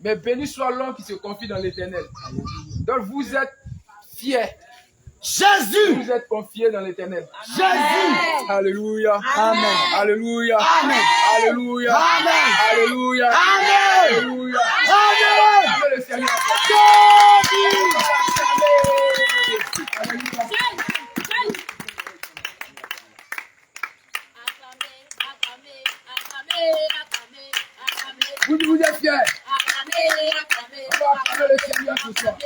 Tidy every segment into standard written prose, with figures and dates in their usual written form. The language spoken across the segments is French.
Mais béni soit l'homme qui se confie dans l'Éternel. Donc vous êtes fiers. Jésus. Vous êtes confiés dans l'Éternel. Jésus. Alléluia. Amen. Alléluia. Amen. Alléluia. Amen. Alléluia. Amen. Alléluia. Amen. Que le Seigneur. Vous êtes fiers. On va acclamer le Seigneur ce soir.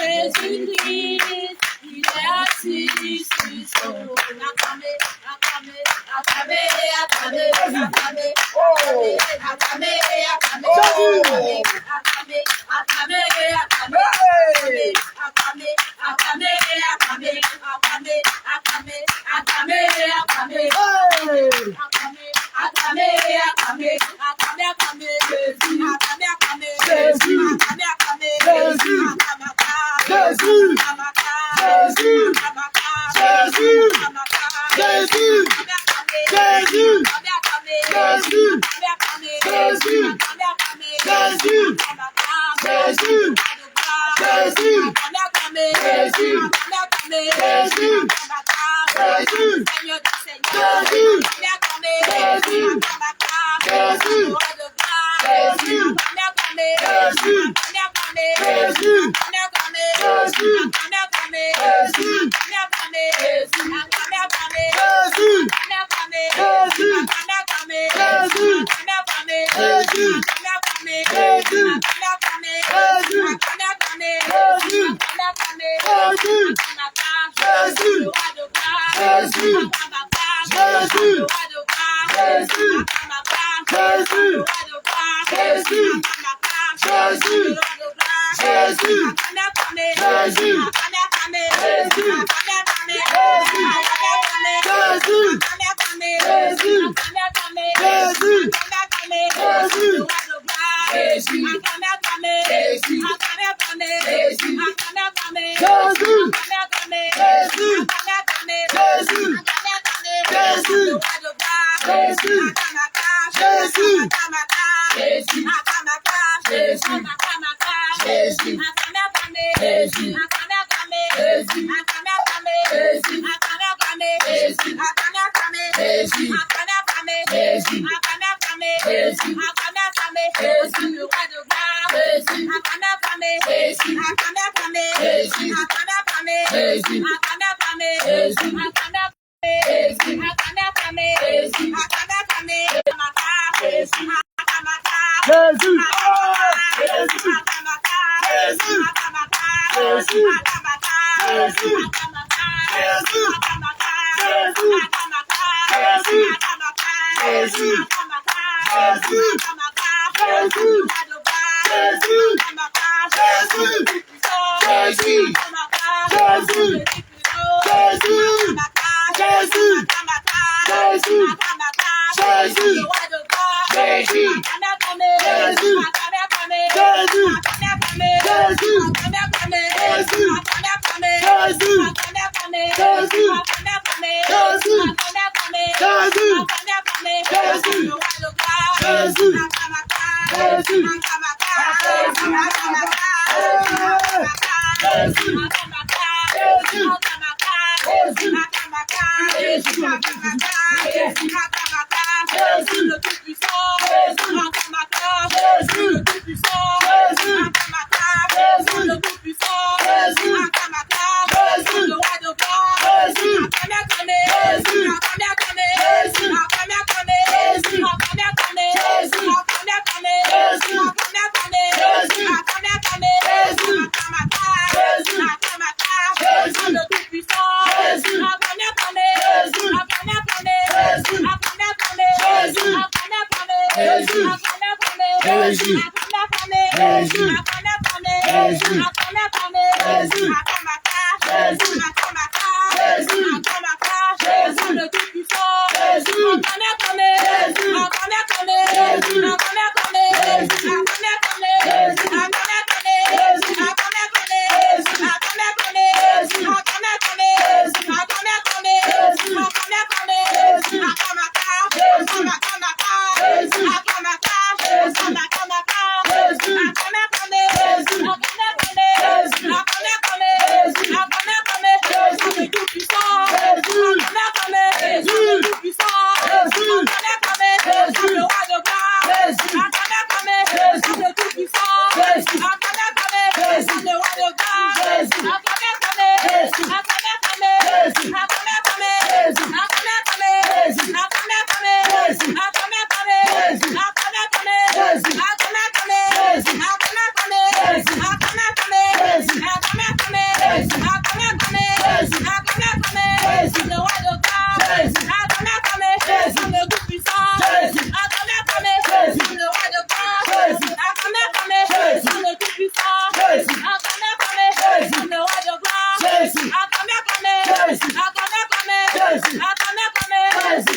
Jésus-Christ, il est assis sur son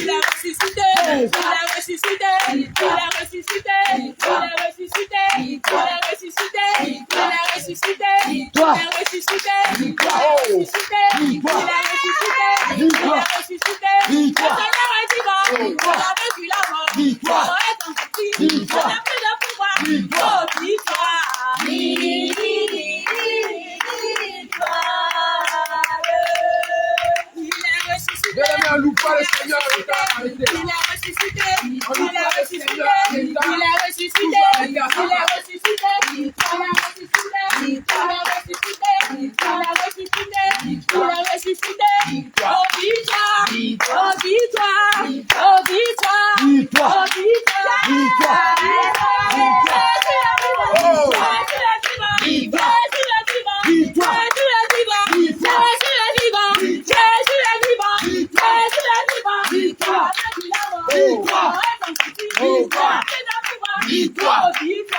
il est ressuscité, il est ressuscité, il est ressuscité, il est ressuscité, il est ressuscité, il est ressuscité, il est ressuscité, il est ressuscité, il est ressuscité, il est ressuscité, le Seigneur est vivant, il a vaincu la mort, son est en vie, il n'a plus de pouvoir, oh victoire, Bien aimé, on loue pas le Seigneur, il est arrêté. il est ressuscité, il est ressuscité, il est ressuscité, il est ressuscité, il est ressuscité, il est ressuscité, il est ressuscité, il est ressuscité, oh victoire, oh victoire, oh victoire, Victoire. oh victoire, Victoire.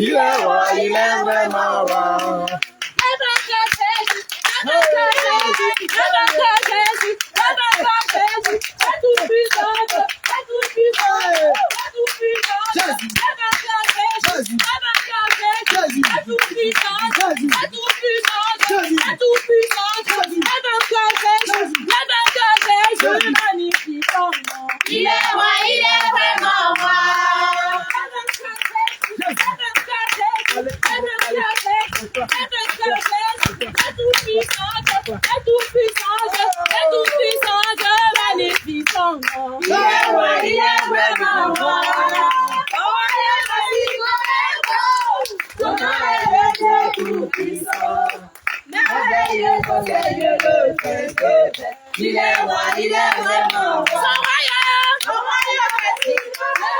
Il est roi, il est vraiment roi. Il est roi, il est vraiment roi. Il est roi, il est vraiment roi. Merveilleux, conseilleux, le Saint-Esprit. Il est roi, il est vraiment roi. Son royaume est si grand.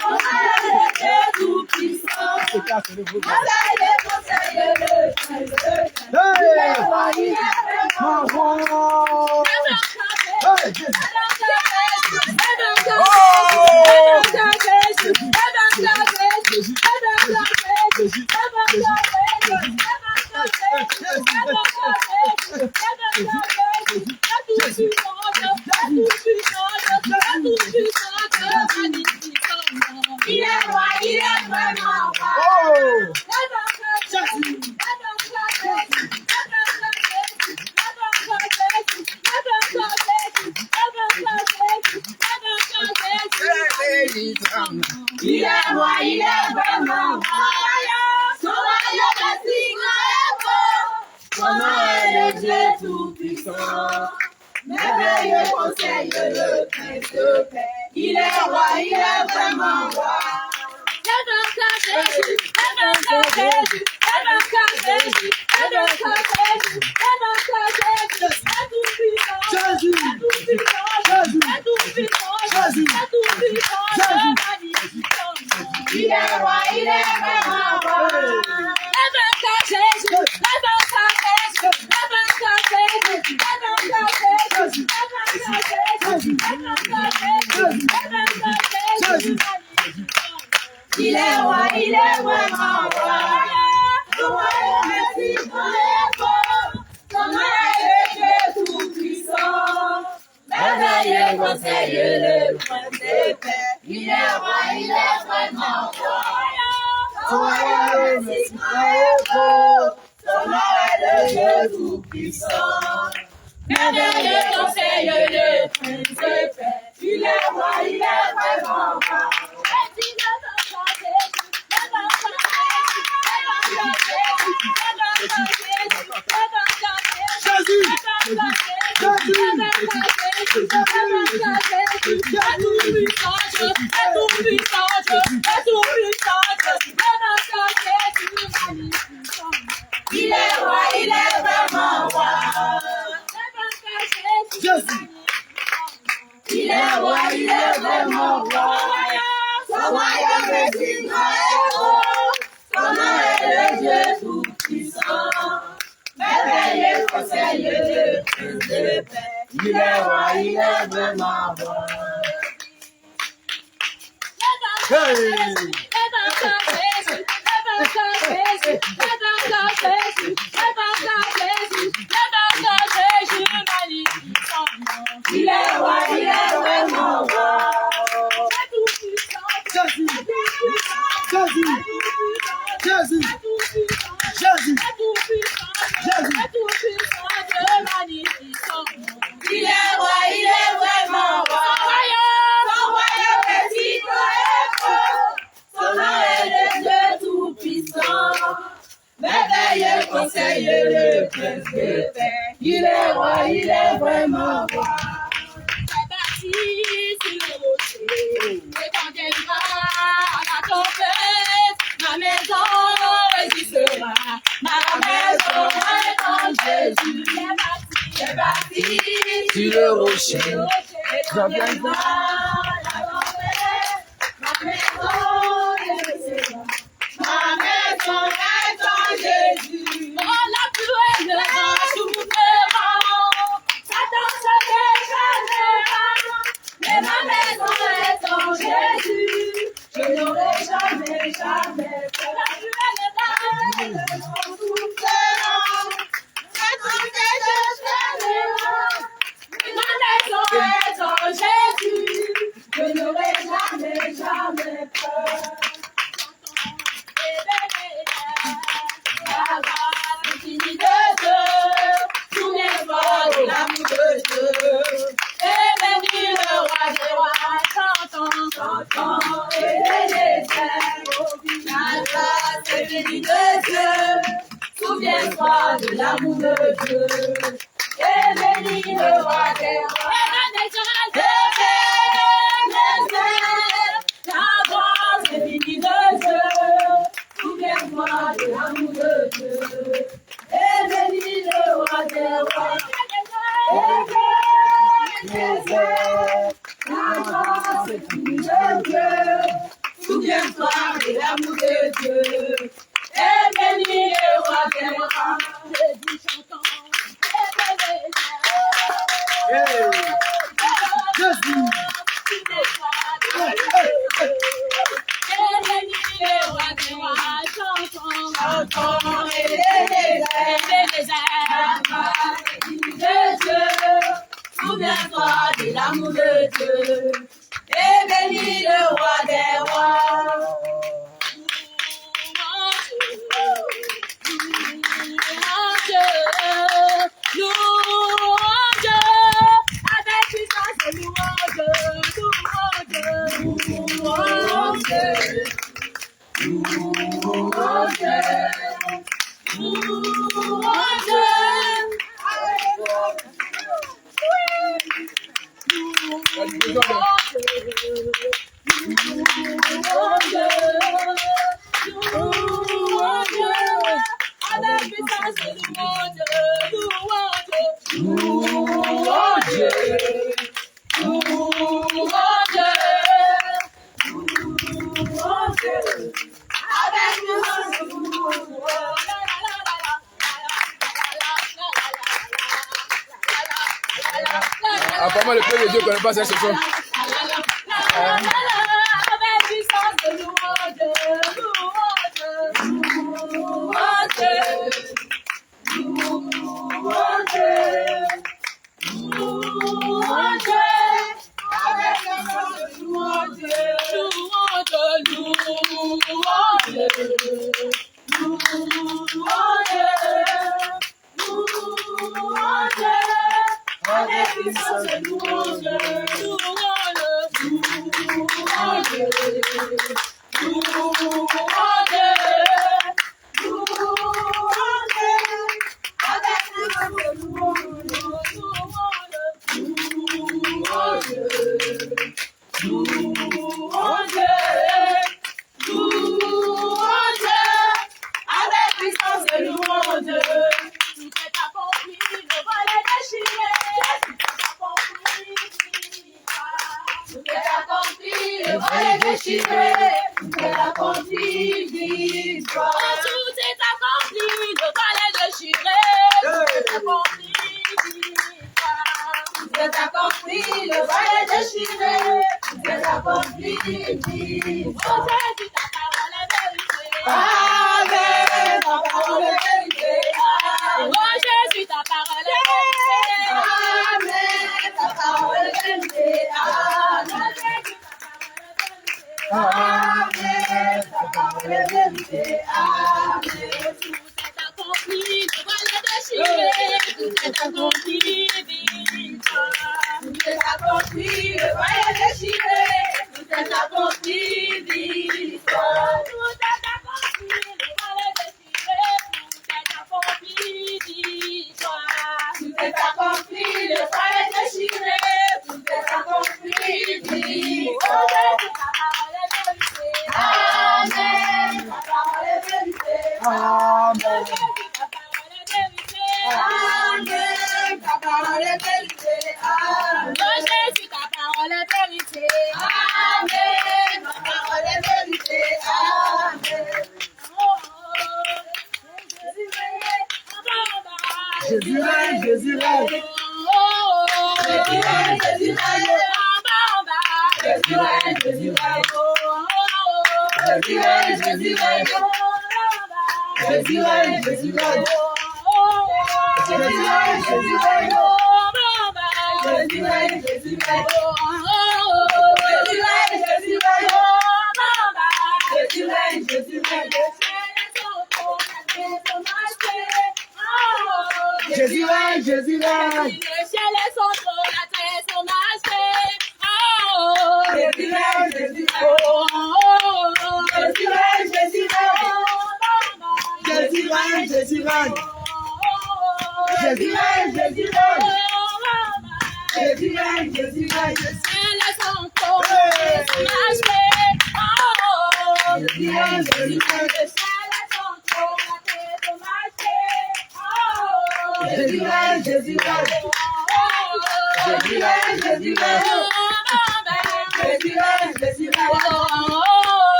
Son royaume est tout-puissant. Merveilleux, conseilleux, le Saint-Esprit. Il est roi, il est vraiment roi. Il est roi, il est vraiment roi. merveilleux conseil, le prince de paix. Il est roi, il est vraiment roi. Jésus, Jésus, il est roi, il est vraiment roi. Il est roi, il est vraiment roi. Son royaume est si grand et beau. Son nom est le Dieu tout-puissant. Merveilleux conseil, le prince de paix. Il est roi, il est vraiment roi. Son royaume est si grand et beau. Son nom est le Dieu tout-puissant. Merveilleux conseil, le prince de paix. Il est roi, il est vraiment roi. Il est roi, il est vraiment roi. Il est roi, il est vraiment roi. Son royaume est si grand et beau. Son nom est le Dieu tout-puissant. Merveilleux conseil, le prince de paix. Il est roi, il est vraiment roi. Il est roi, il est vraiment roi. Jésus, Jésus, Jésus, Jésus, il est roi, il est vraiment roi. Son royaume est si grand et beau. Son nom est le Dieu tout-puissant. Merveilleux conseil, le prince de paix. Il est roi, il est vraiment roi. C'est parti sur le rocher. Et quand viendra la tempête, ma maison résistera. Ma maison est en Jésus. C'est parti sur le rocher. Et quand viendra la tempête, ma maison résistera. Ma maison est en Jésus. Oh, la pluie ne souffrira. Satan se déchaînera. Mais ma maison est en Jésus. Je n'aurai jamais, jamais peur. La pluie ne souffrira. Satan se déchaînera. Ma maison est en Jésus. Je n'aurai jamais, jamais peur. La grâce infinie de Dieu, souviens-toi de l'amour de Dieu. Et bénis le roi des rois, chantons, et les airs. La grâce infinie de Dieu, souviens-toi de l'amour de Dieu. Et bénis le roi des rois. La grâce infinie de Dieu. Souviens-toi de l'amour de Dieu. Et bénis le roi des rois. Et bénis la grâce infinie de Dieu. Souviens-toi de l'amour de Dieu. Et bénis le roi des rois. Jésus. Chantons et les de Dieu, souviens-toi de l'amour de Dieu, et bénis le roi des rois. Louange, avec puissance et louange, louange, louange. Apparemment, le peuple de Dieu ne connaît pas cette chanson.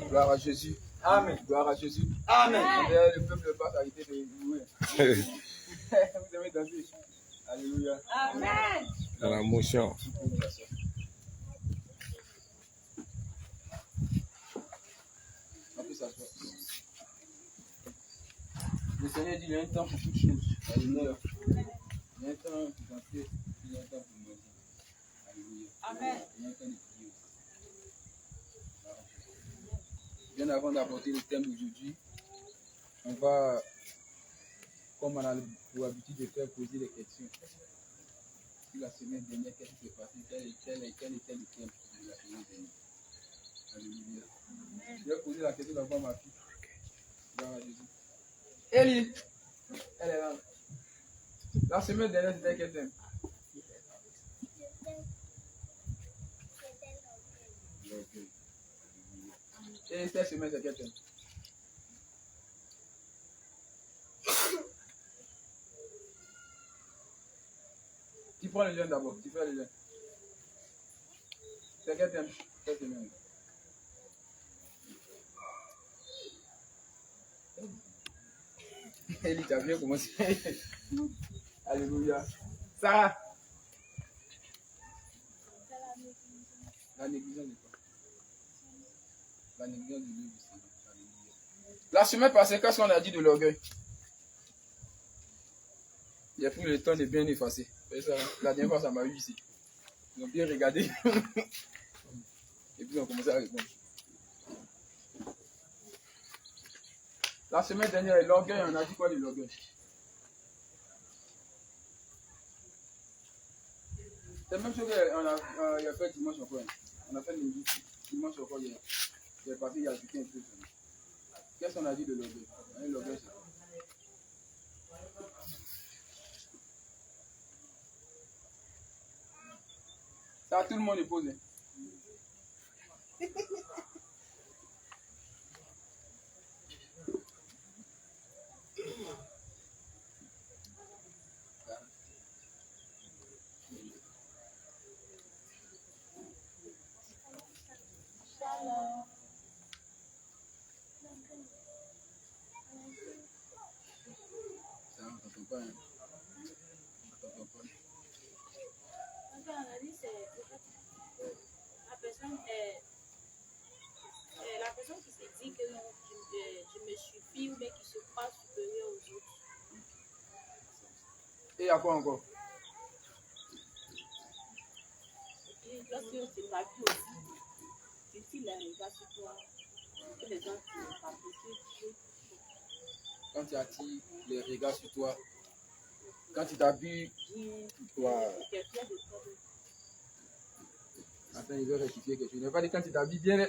Gloire à Jésus. Amen. Gloire à Jésus. Amen. Le peuple passe arrêter de louer. Vous aimez danser. Alléluia. Amen. Dans la motion. On peut s'asseoir. Le Seigneur dit il y a un temps pour toutes choses. Alléluia. Il y a un temps pour danser, il y a un temps pour manger. Alléluia. Amen. Il y a un temps de prier. Bien avant d'apporter le thème d'aujourd'hui, on va, comme on a pour habitude de faire, poser des questions. Si la semaine dernière, qu'est-ce qui s'est passé? Quel était le thème de la semaine dernière? Alléluia. Je vais poser la question d'abord à ma fille. Gloire à Jésus. Elie, elle est là. La semaine dernière, c'était quel thème? Et cette semaine, c'est quel thème? Tu prends le jeune d'abord, tu fais le jeune. C'est quel thème cette semaine? Elie, tu as bien commencé. Alléluia. Sarah. La négligence de quoi? La négligence de l'œuvre du Seigneur. Alléluia. La semaine passée, qu'est-ce qu'on a dit de l'orgueil? J'ai pris le temps de bien effacer. Ça, la dernière fois, ça m'a eu ici. Ils ont bien regardé. Et puis, ils ont commencé à répondre. La semaine dernière, l'orgueil, on a dit quoi de l'orgueil? C'est la même chose qu'on a fait dimanche encore. On a fait dimanche encore hier. J'ai parti, il y a ajouté un peu. Qu'est-ce qu'on a dit de l'orgueil? L'orgueil, c'est quoi? Ça, tout le monde est posé. Ça, on t'entend pas, hein? On t'entend pas. La personne qui se dit que non, je me suffis ou bien qui se croit supérieur aux autres. Et à quoi encore? Et lorsque tu t'as vu aussi, tu les regards sur toi, que les gens ne pas Quand tu attires les regards sur toi, quand tu t'habilles, voilà. Attends, il veut rectifier quelque chose. Il n'a pas dit quand tu t'habilles bien.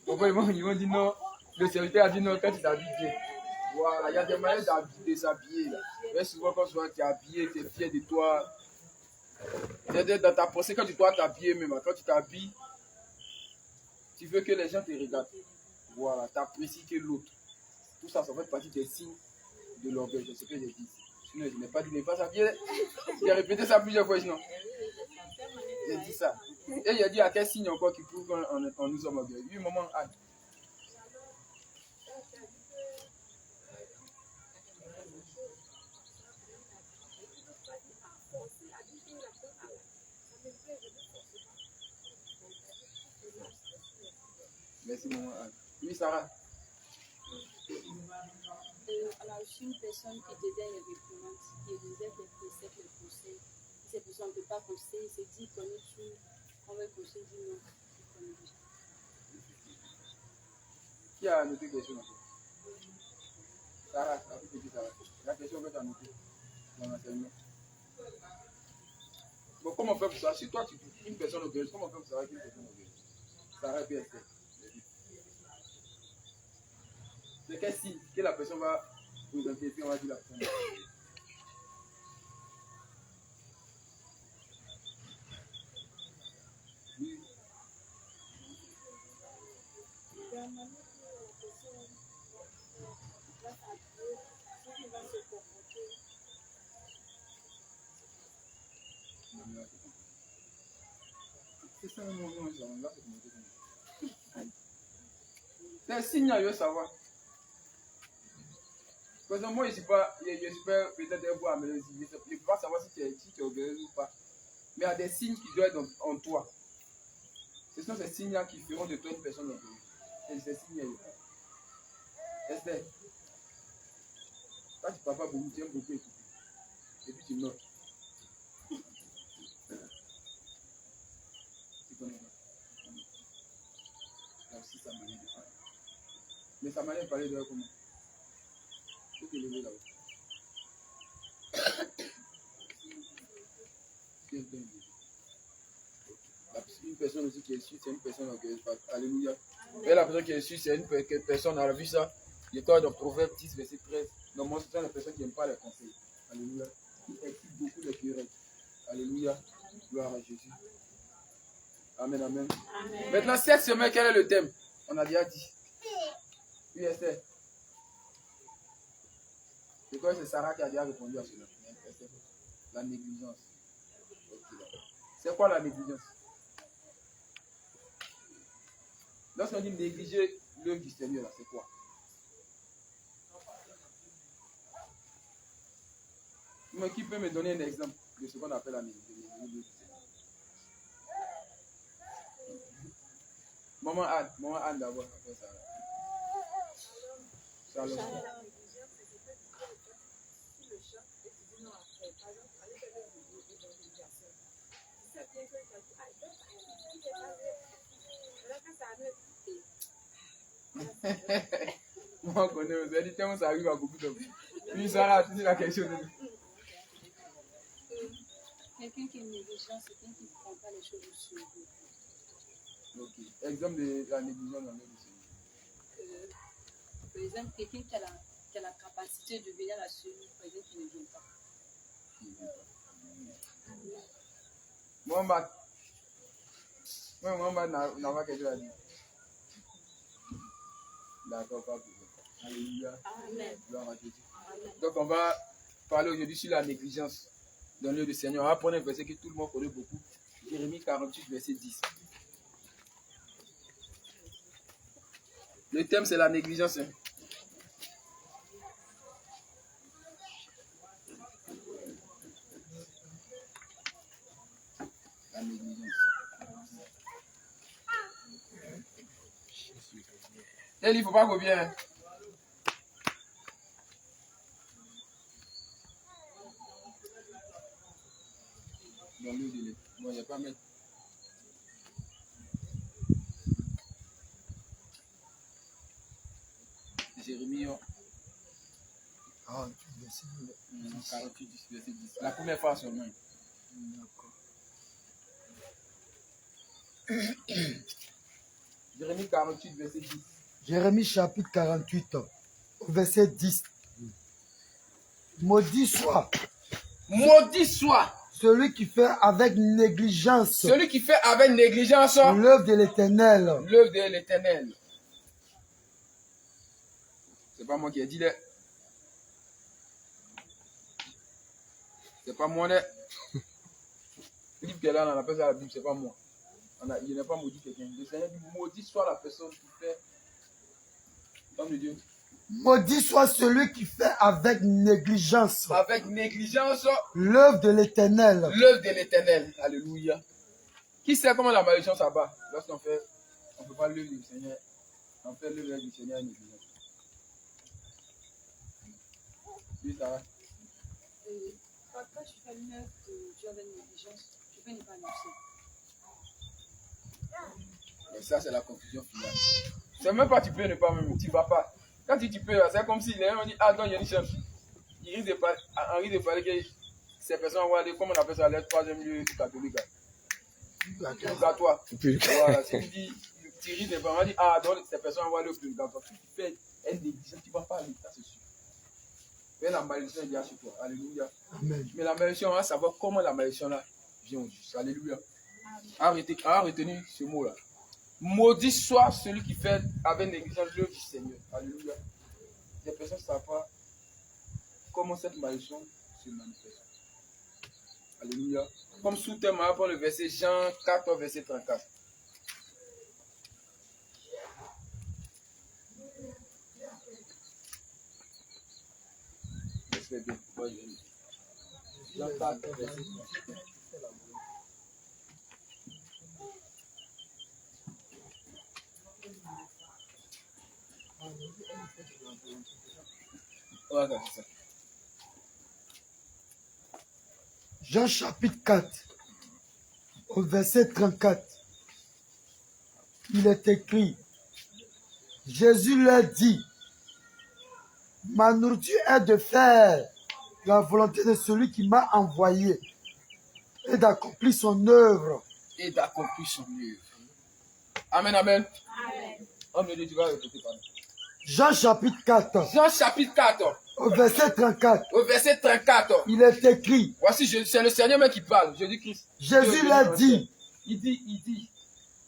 Pourquoi ils vont dire non? Le serviteur a dit non quand tu t'habilles bien. Voilà, il y a des manières d'habiller, de s'habiller. Mais souvent, quand tu es habillé, tu es fier de toi. C'est-à-dire dans ta pensée, quand tu dois t'habiller même, quand tu t'habilles, tu veux que les gens te regardent. Voilà, tu apprécies que l'autre. Tout ça, ça fait partie des signes de l'orgueil. C'est ce que j'ai dit. Sinon, je n'ai pas dit ne pas s'habiller. J'ai répété ça plusieurs fois, sinon. J'ai dit ça. Et il a dit à quel signe encore qui prouve qu'on nous sommes orgueilleux. 8 moments, Anne. Merci, maman Anne. Oui, Sarah. On a aussi une personne qui te donne les réprimandes, qui disait des préceptes, les conseils. Cette personne ne peut pas conseiller, il se dit, connais-tu, on va conseiller, dit non, il connaît déjà. Qui a noté quelque chose? Sarah, la question que tu as notée dans l'enseignement. Bon, comment on fait pour ça? Si toi, tu es une personne orgueilleuse, comment on fait pour savoir qu'une personne orgueilleuse? Sarah et Esther. C'est quel signe que la personne va vous identifier, on va dire la personne. Oui. C'est ça le moment, là, c'est comment. C'est un signe, je veux savoir. Parce que moi, je ne suis pas peut-être un peu amélioré. Je ne peux pas savoir si tu es obéi ou pas. Mais il y a des signes qui doivent être en toi. Ce sont ces signes-là qui feront de toi une personne obéie. Et ces signes-là. Esther, quand tu ne parles pas beaucoup, tu aimes beaucoup écouter. Et puis tu notes. Tu connais pas. Là aussi, sa manière de parler. Mais sa manière de parler doit être comment? Il faut te lever là-haut. Une personne aussi qui est sûre, c'est une personne orgueilleuse. Alléluia. Et la personne qui est sûre, c'est une personne, on a vu ça. L'étoile de Proverbe 10, verset 13. Non, moi, ce sont les personnes qui n'aiment pas les conseils. Alléluia. Qui excitent beaucoup les querelles. Alléluia. Gloire à Jésus. Amen, amen. Amen. Maintenant, cette semaine, quel est le thème? On a déjà dit. Oui, Esther. C'est quoi? C'est Sarah qui a déjà répondu à cela. La négligence. Okay. C'est quoi la négligence? Lorsqu'on dit négliger l'œuvre du Seigneur, c'est quoi? Mais qui peut me donner un exemple de ce qu'on appelle la négligence? Maman Anne d'abord, après ça. Shalom. Moi, on connaît, vous avez dit, tellement ça arrive à beaucoup d'hommes. Puis Sarah, tu dis la question. Quelqu'un qui est négligent, c'est quelqu'un qui ne prend pas les choses au sérieux. Ok. Exemple de la négligence dans le Seigneur. Par exemple, quelqu'un qui a la capacité de venir à la suivre, par exemple, qui ne vient pas. Mohamed n'a pas quelque chose à dire. D'accord, pas plus. Alléluia. Amen. Gloire à Jésus. Donc, on va parler aujourd'hui sur la négligence dans le lieu du Seigneur. On va prendre un verset que tout le monde connaît beaucoup. Jérémie 48, verset 10. Le thème, c'est la négligence. La négligence. Et il ne faut pas qu'on vienne. Dans le délai. Bon, il n'y a pas mettre. Jérémie 48, verset 10. La première fois seulement. Jérémie 48, verset 10. Jérémie chapitre 48, verset 10. Maudit soit. Maudit soit. Celui qui fait avec négligence. Celui qui fait avec négligence. L'œuvre de l'Éternel. L'œuvre de l'Éternel. C'est pas moi qui ai dit là. C'est pas moi là. Le livre qui est là, on appelle ça la Bible, c'est pas moi. Il n'est pas maudit quelqu'un. Le Seigneur dit maudit soit la personne qui fait. Comme de Dieu. Maudit soit celui qui fait avec négligence. Avec négligence. L'œuvre de l'Éternel. L'œuvre de l'Éternel. Alléluia. Qui sait comment la malédiction s'abat? Lorsqu'on fait, on ne peut pas l'œuvre du Seigneur. On fait l'œuvre du Seigneur en négligence. Oui, ça va. Quand tu fais l'œuvre de Dieu avec négligence, tu peux ne pas annoncer. Mais ça, c'est la confusion finale. C'est même pas tu peux ne pas même, tu ne vas pas. Quand tu peux, c'est comme si les gens disent, ah non, il y a une chance. Il risque de parler que ces personnes vont aller, comme on appelle ça, le troisième lieu catholique. Purgatoire. Voilà, si tu dis, tu risques de parler, on va dire, ah donc ces personnes vont aller au purgatoire. Si tu fais un négligence, tu ne vas pas aller, ça c'est sûr. Mais la malédiction est déjà sur toi. Alléluia. Amen. Mais la malédiction, on va savoir comment la malédiction là vient au juste. Alléluia. Retenez ce mot-là. Maudit soit celui qui fait avec négligence l'œuvre du Seigneur. Alléluia. Les personnes ne savent pas comment cette malédiction se manifeste. Alléluia. Comme sous-thème, on va prendre le verset Jean 14, verset 34. fais bien. Moi, je l'aime. Jean 4, verset 30. Ouais, c'est ça. Jean chapitre 4, au verset 34, il est écrit, Jésus leur dit, ma nourriture est de faire la volonté de celui qui m'a envoyé et d'accomplir son œuvre. Et d'accomplir son œuvre. Amen, amen. Amen. Homme de Dieu, tu vas répéter, pardon. Jean chapitre 4, Jean chapitre 4, au verset 34, au verset 34. il est écrit, Voici, c'est le Seigneur même qui parle. Jésus-Christ. Jésus leur dit, Il dit,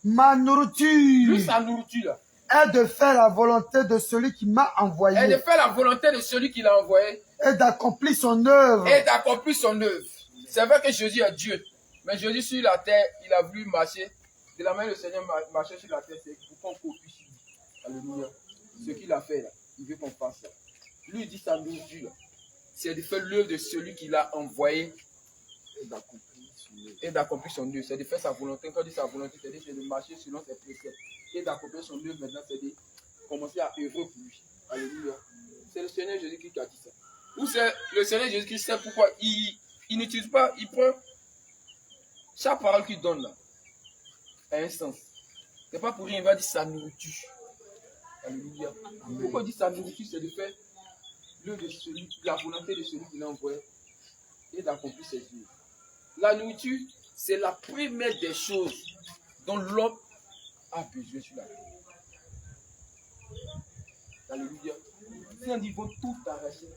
ma lui, nourriture sa nourriture, là, est de faire la volonté de celui qui m'a est de envoyé faire la volonté de celui qui l'a envoyé et d'accomplir son œuvre. et d'accomplir son œuvre. C'est vrai que Jésus est Dieu, mais Jésus sur la terre, il a voulu marcher. De la main, le Seigneur marchait sur la terre, c'est pour qu'on copie sur lui. Alléluia. Ce qu'il a fait là, il veut qu'on fasse ça. Lui, il dit sa nourriture, c'est de faire l'œuvre de celui qui l'a envoyé et d'accomplir son œuvre. C'est de faire sa volonté. Quand on dit sa volonté, c'est de marcher selon ses préceptes. Et d'accomplir son œuvre maintenant, c'est de commencer à œuvrer pour lui. Alléluia. C'est le Seigneur Jésus-Christ qui a dit ça. Ou c'est le Seigneur Jésus-Christ, c'est pourquoi il n'utilise pas, il prend chaque parole qu'il donne là, a un sens. C'est pas pour rien, il va dire sa nourriture. Alléluia. Pourquoi il dit sa nourriture, c'est de faire l'œuvre de celui, la volonté de celui qui l'a envoyé et d'accomplir ses œuvres. La nourriture, c'est la première des choses dont l'homme a besoin sur la terre. Alléluia. Si on dit, ils vont tout arracher,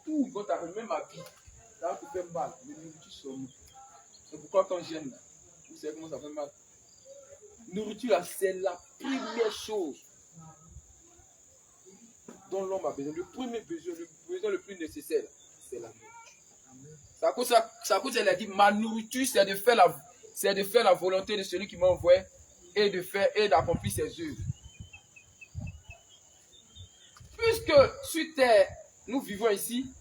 tout vont arracher, même ma vie, ça va te faire mal. La nourriture sur nous. C'est pourquoi quand je gêne, vous savez comment ça fait mal. Nourriture, là, c'est la première chose dont l'homme a besoin. Le premier besoin, le besoin le plus nécessaire, c'est la nourriture. C'est à cause elle a dit, ma nourriture, c'est de faire la volonté de celui qui m'a envoyé et d'accomplir ses œuvres. Puisque sur terre, nous vivons ici,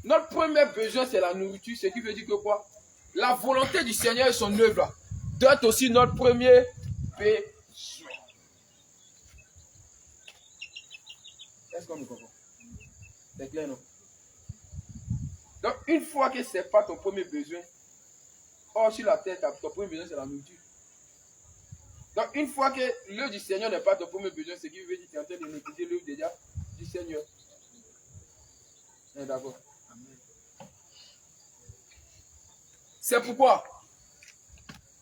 notre premier besoin, c'est la nourriture, ce qui veut dire que quoi? La volonté du Seigneur et son œuvre doit être aussi notre premier besoin. Est-ce qu'on me comprend? C'est clair, non? Donc, une fois que ce n'est pas ton premier besoin, or sur la terre, ton premier besoin, c'est la nourriture. Donc, une fois que l'œuvre du Seigneur n'est pas ton premier besoin, ce qui veut dire que tu es en train de négliger l'œuvre déjà du Seigneur. D'accord. C'est pourquoi,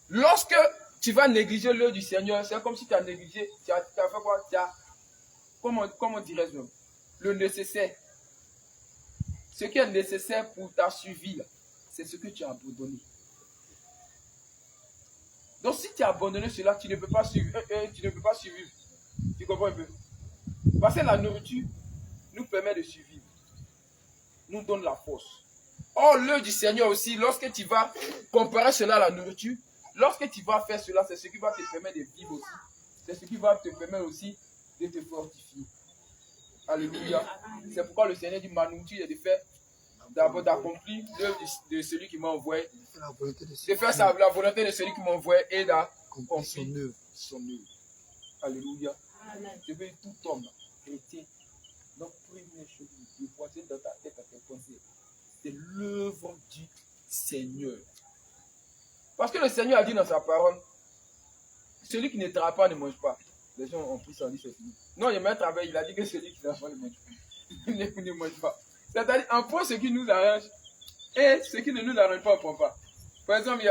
lorsque tu vas négliger l'œuvre du Seigneur, c'est comme si tu as négligé, tu as fait quoi? Comment dirais-je même? Le nécessaire. Ce qui est nécessaire pour ta survie, c'est ce que tu as abandonné. Donc si tu as abandonné cela, tu ne peux pas survivre. Tu comprends un peu? Parce que la nourriture nous permet de survivre. Nous donne la force. Or, l'œuvre du Seigneur aussi, lorsque tu vas comparer cela à la nourriture, lorsque tu vas faire cela, c'est ce qui va te permettre de vivre aussi. C'est ce qui va te permettre aussi de te fortifier. Alléluia. C'est pourquoi le Seigneur dit, ma nourriture est de faire, d'abord d'accomplir l'œuvre de celui qui m'a envoyé, de faire la volonté de celui qui m'a envoyé et d'accomplir son œuvre. Alléluia. Je veux tout homme chrétien. Donc, première chose, de pointer dans ta tête à tes pensées, c'est l'œuvre du Seigneur. Parce que le Seigneur a dit dans sa parole, celui qui ne travaille pas ne mange pas. Les gens ont pris ça, dit c'est fini. Non, il m'a travaillé, il a dit que celui qui ne travaille pas ne mange pas. Il ne mange pas. C'est-à-dire, on prend ce qui nous arrange et ce qui ne nous arrange pas, on ne prend pas. Par exemple,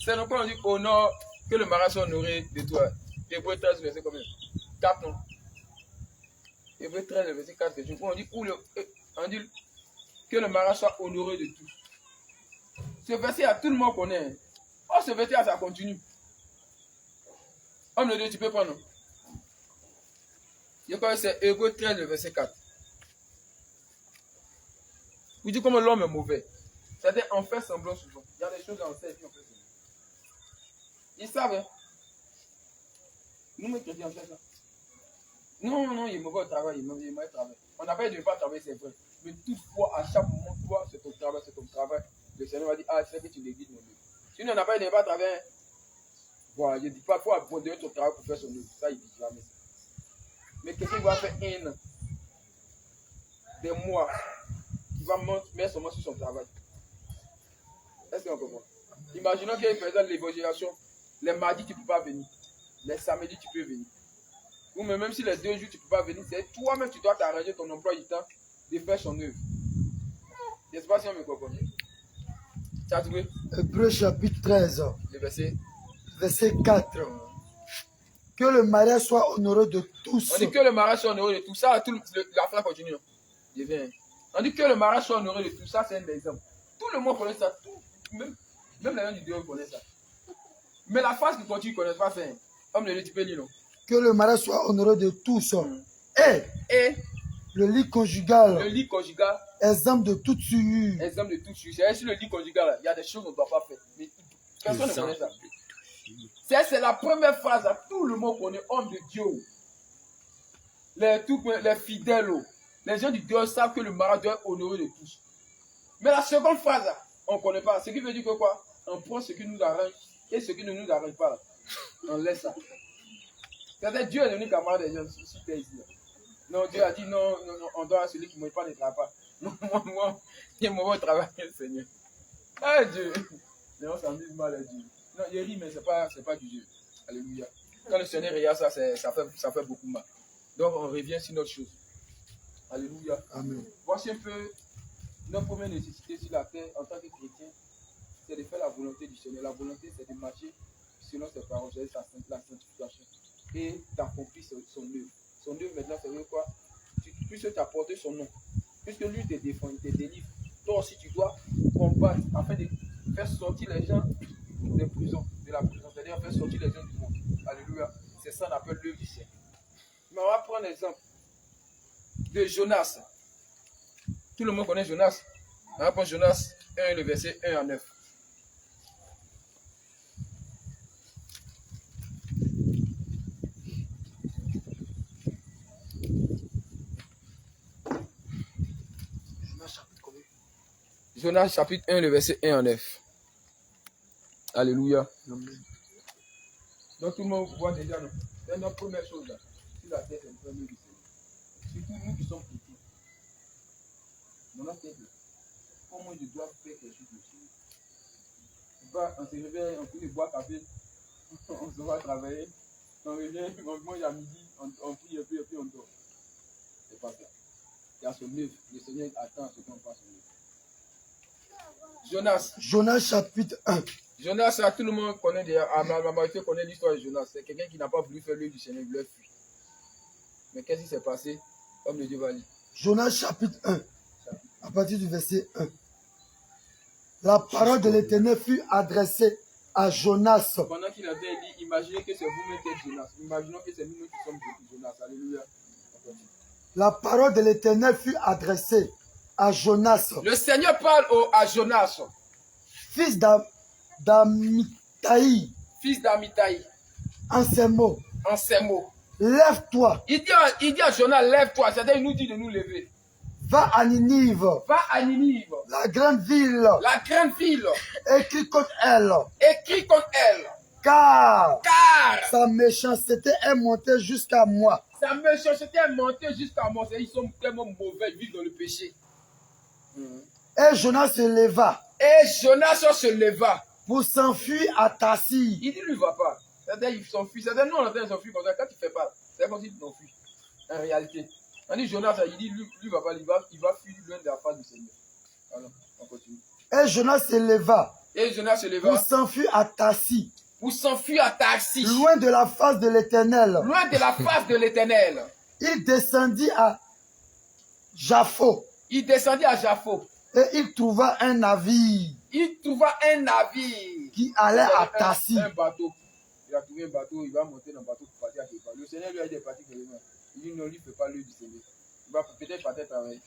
c'est non pas on dit au nord que le marin soit honoré de toi. Hébreux 13, verset combien? 4, non? Hébreux 13, verset 4, on dit que le marin soit honoré de tout. Ce verset, tout le monde connaît. Oh, ce verset, ça continue. Homme de Dieu, tu peux prendre, non? Je crois que c'est Hébreux 13, verset 4. Vous dites comment l'homme est mauvais. C'est-à-dire, on fait semblant souvent. Il y a des choses dans le sait et puis on fait semblant. Ils savent, hein? Nous, les chrétiens, on fait ça. Non, il est mauvais au travail, il est mauvais au travail. On n'a pas dit de ne pas travailler, c'est vrai. Mais toutefois, à chaque moment, toi, c'est ton travail, c'est ton travail. Le Seigneur va dire, ah, c'est que tu négliges mon œuvre. Si tu n'en as pas, il n'est pas travail. Voilà, je ne dis pas, il faut abandonner ton travail pour faire son œuvre. Ça, il ne dit jamais ça. Mais quelqu'un qui va faire un an, des mois, qui va mettre son main sur son travail. Est-ce qu'on comprend? Imaginons qu'il faisait l'évangélisation. Les mardis, tu ne peux pas venir. Les samedis, tu peux venir. Ou même si les 2 jours, tu ne peux pas venir, c'est toi-même, tu dois t'arranger ton emploi du temps de faire son œuvre. Je ne sais pas si on me comprend. Tu as trouvé? Hébreux chapitre 13, Le verset. verset 4. Que le mariage soit honoré de tous. On dit que le mariage soit honoré de tout ça. La fin continue. Je viens. On dit que le mariage soit honoré de tout ça, c'est un exemple. Tout le monde connaît ça. Même les gens du Dieu connaissent ça. Mais la phrase qui continue, ils ne connaissent pas ça. Comme le lit, tu peux lire, non? Que le mariage soit honoré de tous. Et le lit conjugal. Le lit conjugal. Exemple de toute souillure. Exemple de toute souillure. C'est-à-dire sur le lit conjugal, il y a des choses qu'on ne doit pas faire. Mais personne ne connaît ça. C'est la première phrase. Là, tout le monde connaît, homme de Dieu. Les fidèles. Les gens du Dieu savent que le mariage doit être honoré de tous. Mais la seconde phrase, là, on ne connaît pas. Ce qui veut dire que quoi? On prend ce qui nous arrange et ce qui ne nous arrange pas. Là. On laisse ça. C'est-à-dire Dieu est devenu camarade des gens si tu es ici. Là. Non, Dieu a dit non, on doit celui qui ne pas ne travaille pas. Moi, il y a un mauvais travail, Seigneur. Ah Dieu. Mais on s'amuse mal à Dieu. Non, il rit, mais ce n'est pas du Dieu. Alléluia. Quand le Seigneur regarde ça, ça fait beaucoup mal. Donc on revient sur notre chose. Alléluia. Amen. Voici un peu notre première nécessité sur la terre en tant que chrétien, c'est de faire la volonté du Seigneur. La volonté, c'est de marcher selon ses paroles, c'est la sanctification et d'accomplir son œuvre. Son œuvre maintenant, ça veut dire quoi? Puisque tu as porté son nom, puisque lui te défend, il te délivre, toi aussi tu dois combattre afin de faire sortir les gens des prisons, de la prison, c'est-à-dire faire sortir les gens du monde. Alléluia. C'est ça qu'on appelle l'œuvre du Seigneur. Mais on va prendre l'exemple de Jonas. Tout le monde connaît Jonas. On va prendre Jonas 1, le verset 1 à 9. Jonas chapitre 1, le verset 1 à 9. Alléluia. Amen. Donc tout le monde voit déjà, non? C'est notre première chose là. Sur la tête, c'est le premier du Seigneur. Surtout nous qui sommes chrétiens. Dans notre tête, comment je dois faire quelque chose de Seigneur? On se réveille, on peut boire café, on se va travailler, on revient, on mange à midi, on prie un peu et puis on dort. C'est pas ça. Il y a son œuvre. Le Seigneur attend ce qu'on fasse son œuvre. Jonas. Jonas chapitre 1. Jonas, tout le monde connaît déjà. Ma majorité connaît l'histoire de Jonas. C'est quelqu'un qui n'a pas voulu faire l'œuvre du Seigneur, il voulait fuir. Mais qu'est-ce qui s'est passé? Comme le Dieu va lire. Jonas chapitre 1. À partir du verset 1. La parole de l'Éternel fut adressée à Jonas. Pendant qu'il avait dit, imaginez que c'est vous-même qui êtes Jonas. Imaginons que c'est nous qui sommes Jonas. Alléluia. La parole de l'Éternel fut adressée à Jonas. Le Seigneur parle à Jonas. Fils d'Amitai. Fils d'Amitai. En ces mots. En ces mots. Lève-toi. Il dit à Jonas, lève-toi. C'est-à-dire, il nous dit de nous lever. Va à Ninive. Va à Ninive. La grande ville. La grande ville. Écris contre elle. Écris contre elle. Car sa méchanceté est montée jusqu'à moi. Sa méchanceté est montée jusqu'à moi. Ils sont tellement mauvais, ils vivent dans le péché. Et Jonas se leva. Et Jonas se leva. Pour s'enfuir à Tassi. Il dit, lui, va pas. C'est-à-dire, il s'enfuit. C'est-à-dire, nous, on entend s'enfuir comme ça. Quand tu fais pas, c'est comme si tu t'enfuis. En réalité. On dit, Jonas, il dit, lui, va pas, il va fuir loin de la face du Seigneur. Alors, on continue. Et Jonas se leva. Et Jonas se leva. Pour s'enfuir à Tassi. Pour s'enfuir à Tarsis. Loin de la face de l'Éternel. Loin de la face de l'Éternel. Il descendit à Jaffo. Il descendit à Jaffo. Et il trouva un navire. Il trouva un navire. Qui allait à Tassi. Un bateau. Il a trouvé un bateau, il va monter dans le bateau pour partir à quelque part. Le Seigneur lui a dit de partir quelque part. Il dit non, lui ne fait pas l'œuvre du Seigneur. Il va peut-être partir travailler.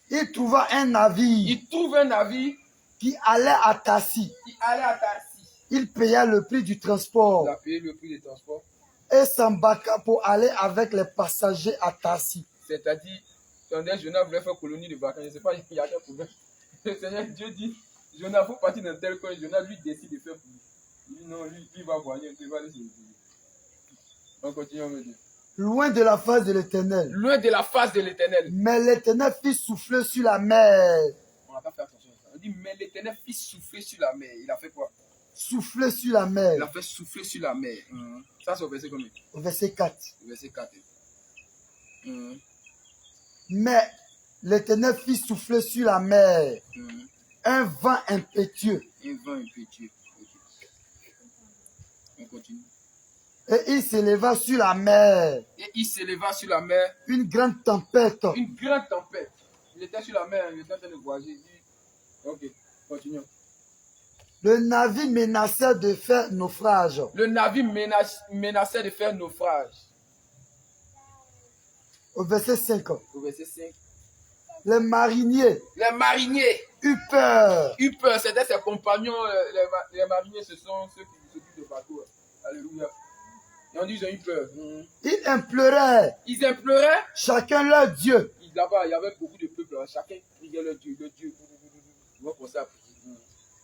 Il trouva un navire. Il trouve un navire. Qui allait à Tassi. Qui allait à Tassi. Il paya le prix du transport. Il a payé le prix du transport. Et s'embarqua pour aller avec les passagers à Tassi. C'est-à-dire, attendait, Jonas voulait faire colonie de vacances. Je ne sais pas, il y a quel problème. Le Seigneur Dieu dit, Jonas, il faut partir dans tel coin. Jonas, lui, décide de faire pour lui. Il dit non, lui, il va voyager, il va aller se retrouver. On continue, on me dit. Loin de la face de l'Éternel. Loin de la face de l'Éternel. Mais l'Éternel fit souffler sur la mer. On n'a pas fait attention à ça. On dit, mais l'Éternel fit souffler sur la mer. Il a fait quoi? Souffler sur la mer. Il a fait souffler sur la mer. Ça, c'est au verset combien? Au verset 4. Au verset 4. Mais l'Éternel fit souffler sur la mer un vent impétueux. Un vent impétueux. Ok. On continue. Et il s'éleva sur la mer Et il s'éleva sur la mer une grande tempête. une grande tempête. Il était sur la mer, il était en train de voyager. Il dit, ok, continuons. Le navire menaçait de faire naufrage. Le navire menaçait de faire naufrage. Au verset 5. Au verset 5. Les mariniers Les mariniers eurent peur. eurent peur. C'était ses compagnons. Les mariniers, ce sont ceux qui s'occupent de bateaux. Alléluia. Et on dit, ils ont eu peur. Ils imploraient Ils imploraient. chacun leur Dieu. Là-bas, il y avait beaucoup de peuples. Chacun priait leur Dieu. Leur Dieu. Ils vont penser à prier.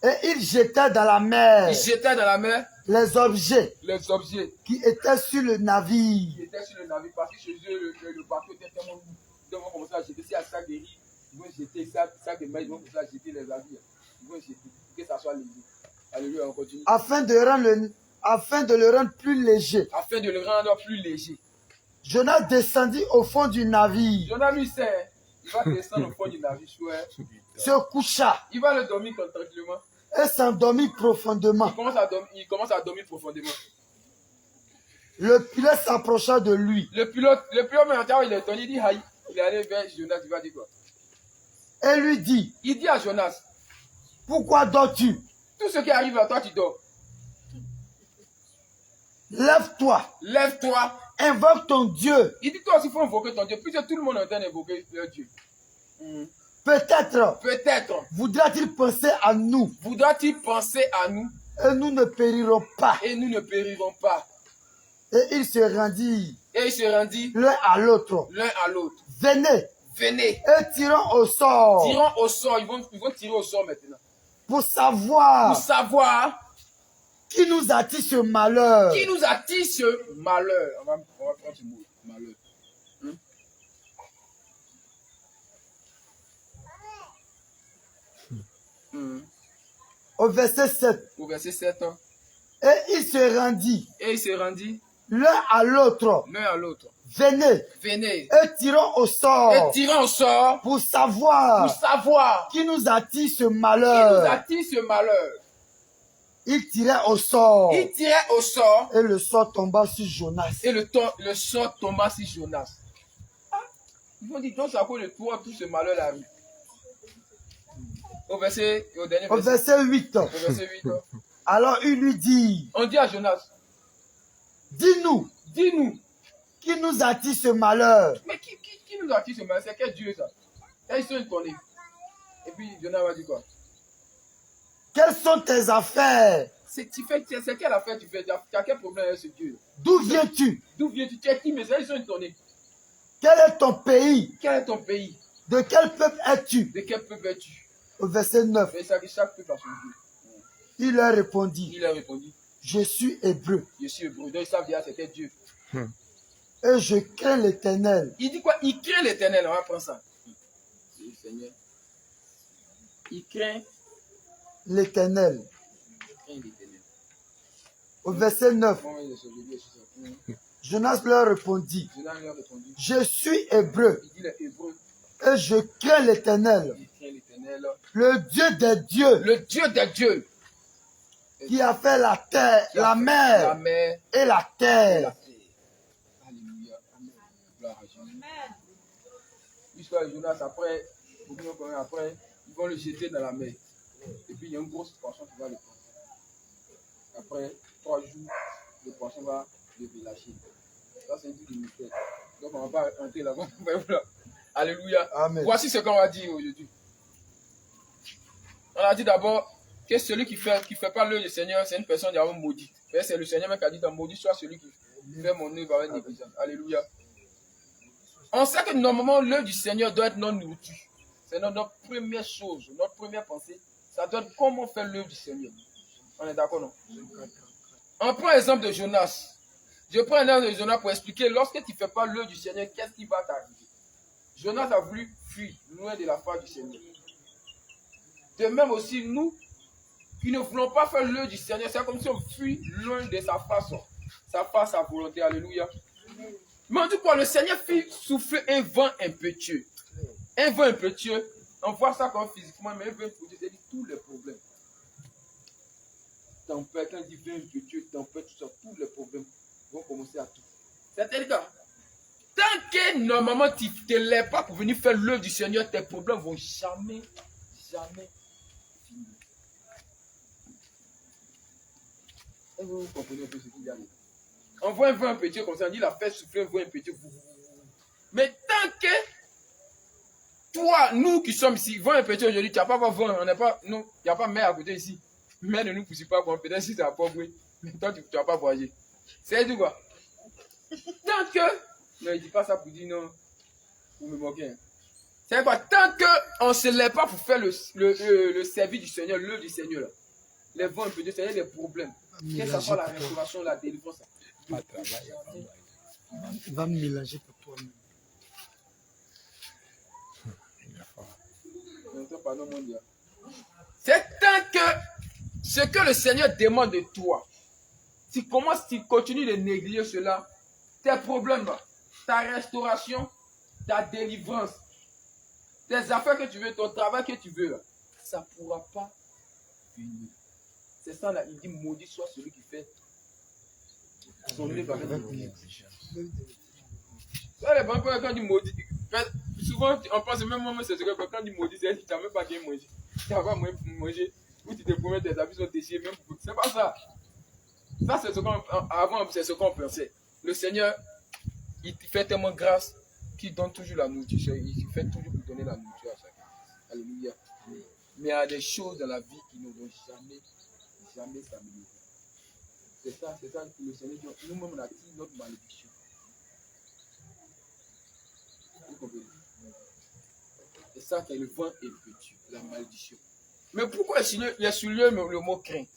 Et ils jetaient dans la mer Ils jetaient dans la mer les objets les objets qui étaient sur le navire. qui étaient sur le navire. Parce que chez eux, le bateau était tellement lourd. Ils vont commencer à jeter. S'il y a sac de riz, ils vont jeter. Sac de maïs, ils vont commencer à jeter les navires. Ils vont jeter. Pour que ça soit léger. Alléluia, on continue. Afin de le rendre plus léger. Afin de le rendre plus léger. Jonas descendit au fond du navire, Jonas lui sait, il va descendre au fond du navire, chouette. se coucha Il va le dormir tranquillement. et s'endormit profondément. Il commence à dormir profondément. Le pilote s'approcha de lui Le pilote maintenant, il est donné, il dit Haï. Il est allé vers Jonas, il va dire quoi? et lui dit, Il dit à Jonas, pourquoi dors-tu? tout ce qui arrive à toi, tu dors. Lève-toi, Lève-toi. invoque ton Dieu. Il dit toi aussi, il faut invoquer ton Dieu. Puisque tout le monde est en train d'invoquer leur Dieu. Peut-être Peut-être voudra-t-il penser à nous voudra-t-il penser à nous et nous ne périrons pas. et nous ne périrons pas. Et il se rendit Et il se rendit l'un à l'autre. l'un à l'autre. Venez Venez, et tirons au sort tirons au sort. Ils vont tirer au sort maintenant. pour savoir Pour savoir qui nous attire ce malheur. qui nous attire ce malheur. On va prendre ce mot, malheur. Au verset 7. Au verset 7. Et il se rendit Et il se rendit l'un à l'autre. l'un à l'autre. Venez Venez et tirons au et sort tirons au sort pour pour savoir savoir qui nous attire ce qui nous malheur. attire ce malheur. Il tirait au sort Il tirait au sort et le sort tomba sur Jonas. et le sort tomba sur Jonas. Ils vont dire, donc c'est à cause de toi tout ce malheur arrive. Au dernier Au verset. verset 8. Au verset 8. Alors il lui dit, On dit à Jonas, dis-nous, dis-nous, qui nous attire ce malheur? mais qui nous attire ce malheur? C'est quel Dieu ça? Et ils sont étonnés. Et puis Jonas va dire quoi? Quelles sont tes affaires? C'est quelle affaire tu fais? Tu as quel problème avec ce Dieu? D'où viens-tu? D'où viens-tu? Tu es qui? Mais ils sont étonnés. Quel est ton pays? Quel est ton pays? De quel peuple es-tu? De quel peuple es-tu? Au verset 9, Mais ça dit chaque peuple a son Dieu. il leur répondit, Il a répondu, je suis hébreu je suis hébreu. Donc ils savent déjà c'est quel Dieu. et je crains l'Éternel. Il dit quoi? Il craint l'Éternel. On va prendre ça. C'est le Seigneur. Il craint L'Éternel. l'Éternel. Au verset 9, Bon, il est sauvé, Dieu, c'est ça. Jonas leur répondit, Jonas lui a répondu. je suis hébreu Il dit les Hébreux. et je crains l'Éternel, Il craint l'Éternel. le Dieu des dieux, Le Dieu des dieux. qui a fait la terre, Qui a la fait mer la mer et la et la terre. terre. Alléluia. Amen. Gloire à Jésus. L'histoire de Jonas, après, ils vont le jeter dans la mer. Et puis il y a une grosse poisson qui va le prendre. Après 3 jours, le poisson va le relâcher. Ça, c'est un truc de mystère. Donc on ne va pas entrer là-bas. Alléluia. Amen. Voici ce qu'on va dire aujourd'hui. On a dit d'abord que celui qui fait pas l'œuvre du Seigneur, c'est une personne d'abord maudite. Mais c'est le Seigneur même qui a dit dans maudit soit celui qui fait mon œuvre avec négligence. Alléluia. On sait que normalement, l'œuvre du Seigneur doit être notre nourriture. C'est notre première chose, notre première pensée. Ça doit être comment faire l'œuvre du Seigneur. On est d'accord, non? On prend l'exemple de Jonas. Je prends l'exemple de Jonas pour expliquer, lorsque tu ne fais pas l'œuvre du Seigneur, qu'est-ce qui va t'arriver? Jonas a voulu fuir loin de la face du Seigneur. De même aussi, nous, qui ne voulons pas faire l'œuvre du Seigneur, c'est comme si on fuit loin de sa façon, sa volonté. Alléluia. Mais on dit quoi? Le Seigneur fit souffler un vent impétueux. Un vent impétueux, on voit ça comme physiquement, mais un vent impétueux, c'est tous les problèmes. Tempête, quand il dit vent impétueux, tempête, tout ça, tous les problèmes vont commencer à tout. C'est-à-dire que tant que normalement tu ne te lèves pas pour venir faire l'œuvre du Seigneur, tes problèmes ne vont jamais finir. Est-ce que vous comprenez un peu ce qu'il y a là? On voit un vent impétueux comme ça, on dit la fait souffler un vent impétueux. Mais tant que toi, nous qui sommes ici, vent impétueux aujourd'hui, tu n'as pas vent, on n'est pas, non, il n'y a pas mer à côté ici. Mer ne nous pousse pas, bon, peut-être si tu n'as pas bruit, mais toi tu n'as pas voyagé. C'est du quoi? Tant que, non, il ne dit pas ça pour dire non, pour me moquer. Hein. C'est quoi? Tant qu'on ne se lève pas pour faire le service du Seigneur, l'œuvre du Seigneur, là, les vents impétueux, c'est des problèmes. Que ce soit la restauration, la délivrance. Il va me mélanger pour toi-même. C'est tant que ce que le Seigneur demande de toi, tu continues de négliger cela, tes problèmes, ta restauration, ta délivrance, tes affaires que tu veux, ton travail que tu veux, ça ne pourra pas venir. C'est ça là, il dit maudit soit celui qui fait son œuvre avec négligence. Ça, les banques, quand on dit maudit, souvent on pense même moi, c'est ce que quand on dit maudit, c'est que tu n'as même pas bien mangé. Tu n'as pas mangé, ou tu te promets tes habits sont déchirés, même pour. C'est pas ça. Ça, c'est ce qu'on, avant, c'est ce qu'on pensait. Le Seigneur, il fait tellement grâce qu'il donne toujours la nourriture. Il fait toujours pour donner la nourriture à chacun. Alléluia. Mais il y a des choses dans la vie qui ne vont jamais s'améliorer. C'est ça que le Seigneur dit. Nous-mêmes, on a dit notre malédiction. Vous comprenez? C'est ça qui est le vent impétueux, la malédiction. Mais pourquoi il a souligné le mot crainte?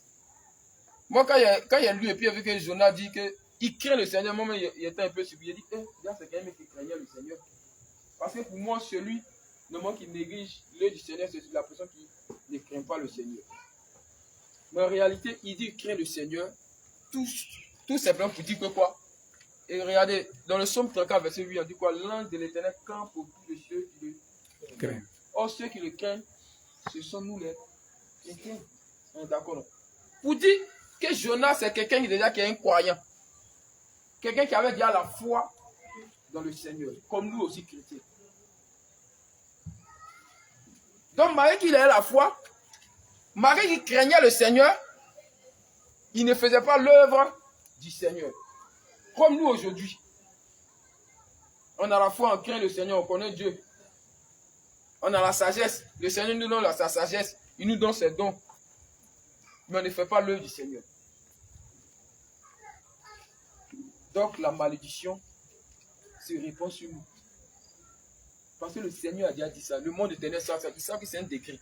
Moi, quand il a lu, et puis avec que Jonas dit qu'il craint le Seigneur, moi, il était un peu surpris. Il a dit, c'est quand même qui craignait le Seigneur. Parce que pour moi, celui qui néglige l'œuvre du Seigneur, c'est la personne qui ne craint pas le Seigneur. Mais en réalité, il dit craint le Seigneur, tout simplement pour dire que quoi? Et regardez, dans le psaume 34, verset 8, on dit quoi? L'ange de l'Éternel campe au bout de ceux qui le craignent. Or, ceux qui le craignent, ce sont nous les chrétiens. D'accord? Pour dire que Jonas, c'est quelqu'un qui est un croyant. Quelqu'un qui avait déjà la foi dans le Seigneur, comme nous aussi chrétiens. Donc, malgré qu'il ait la foi, malgré qu'il craignait le Seigneur, il ne faisait pas l'œuvre du Seigneur. Comme nous aujourd'hui. On a la foi, on craint le Seigneur, on connaît Dieu. On a la sagesse. Le Seigneur nous donne sa sagesse. Il nous donne ses dons. Mais on ne fait pas l'œuvre du Seigneur. Donc la malédiction se répand sur nous. Parce que le Seigneur a déjà dit ça. Le monde éternel, ils savent que c'est un décret.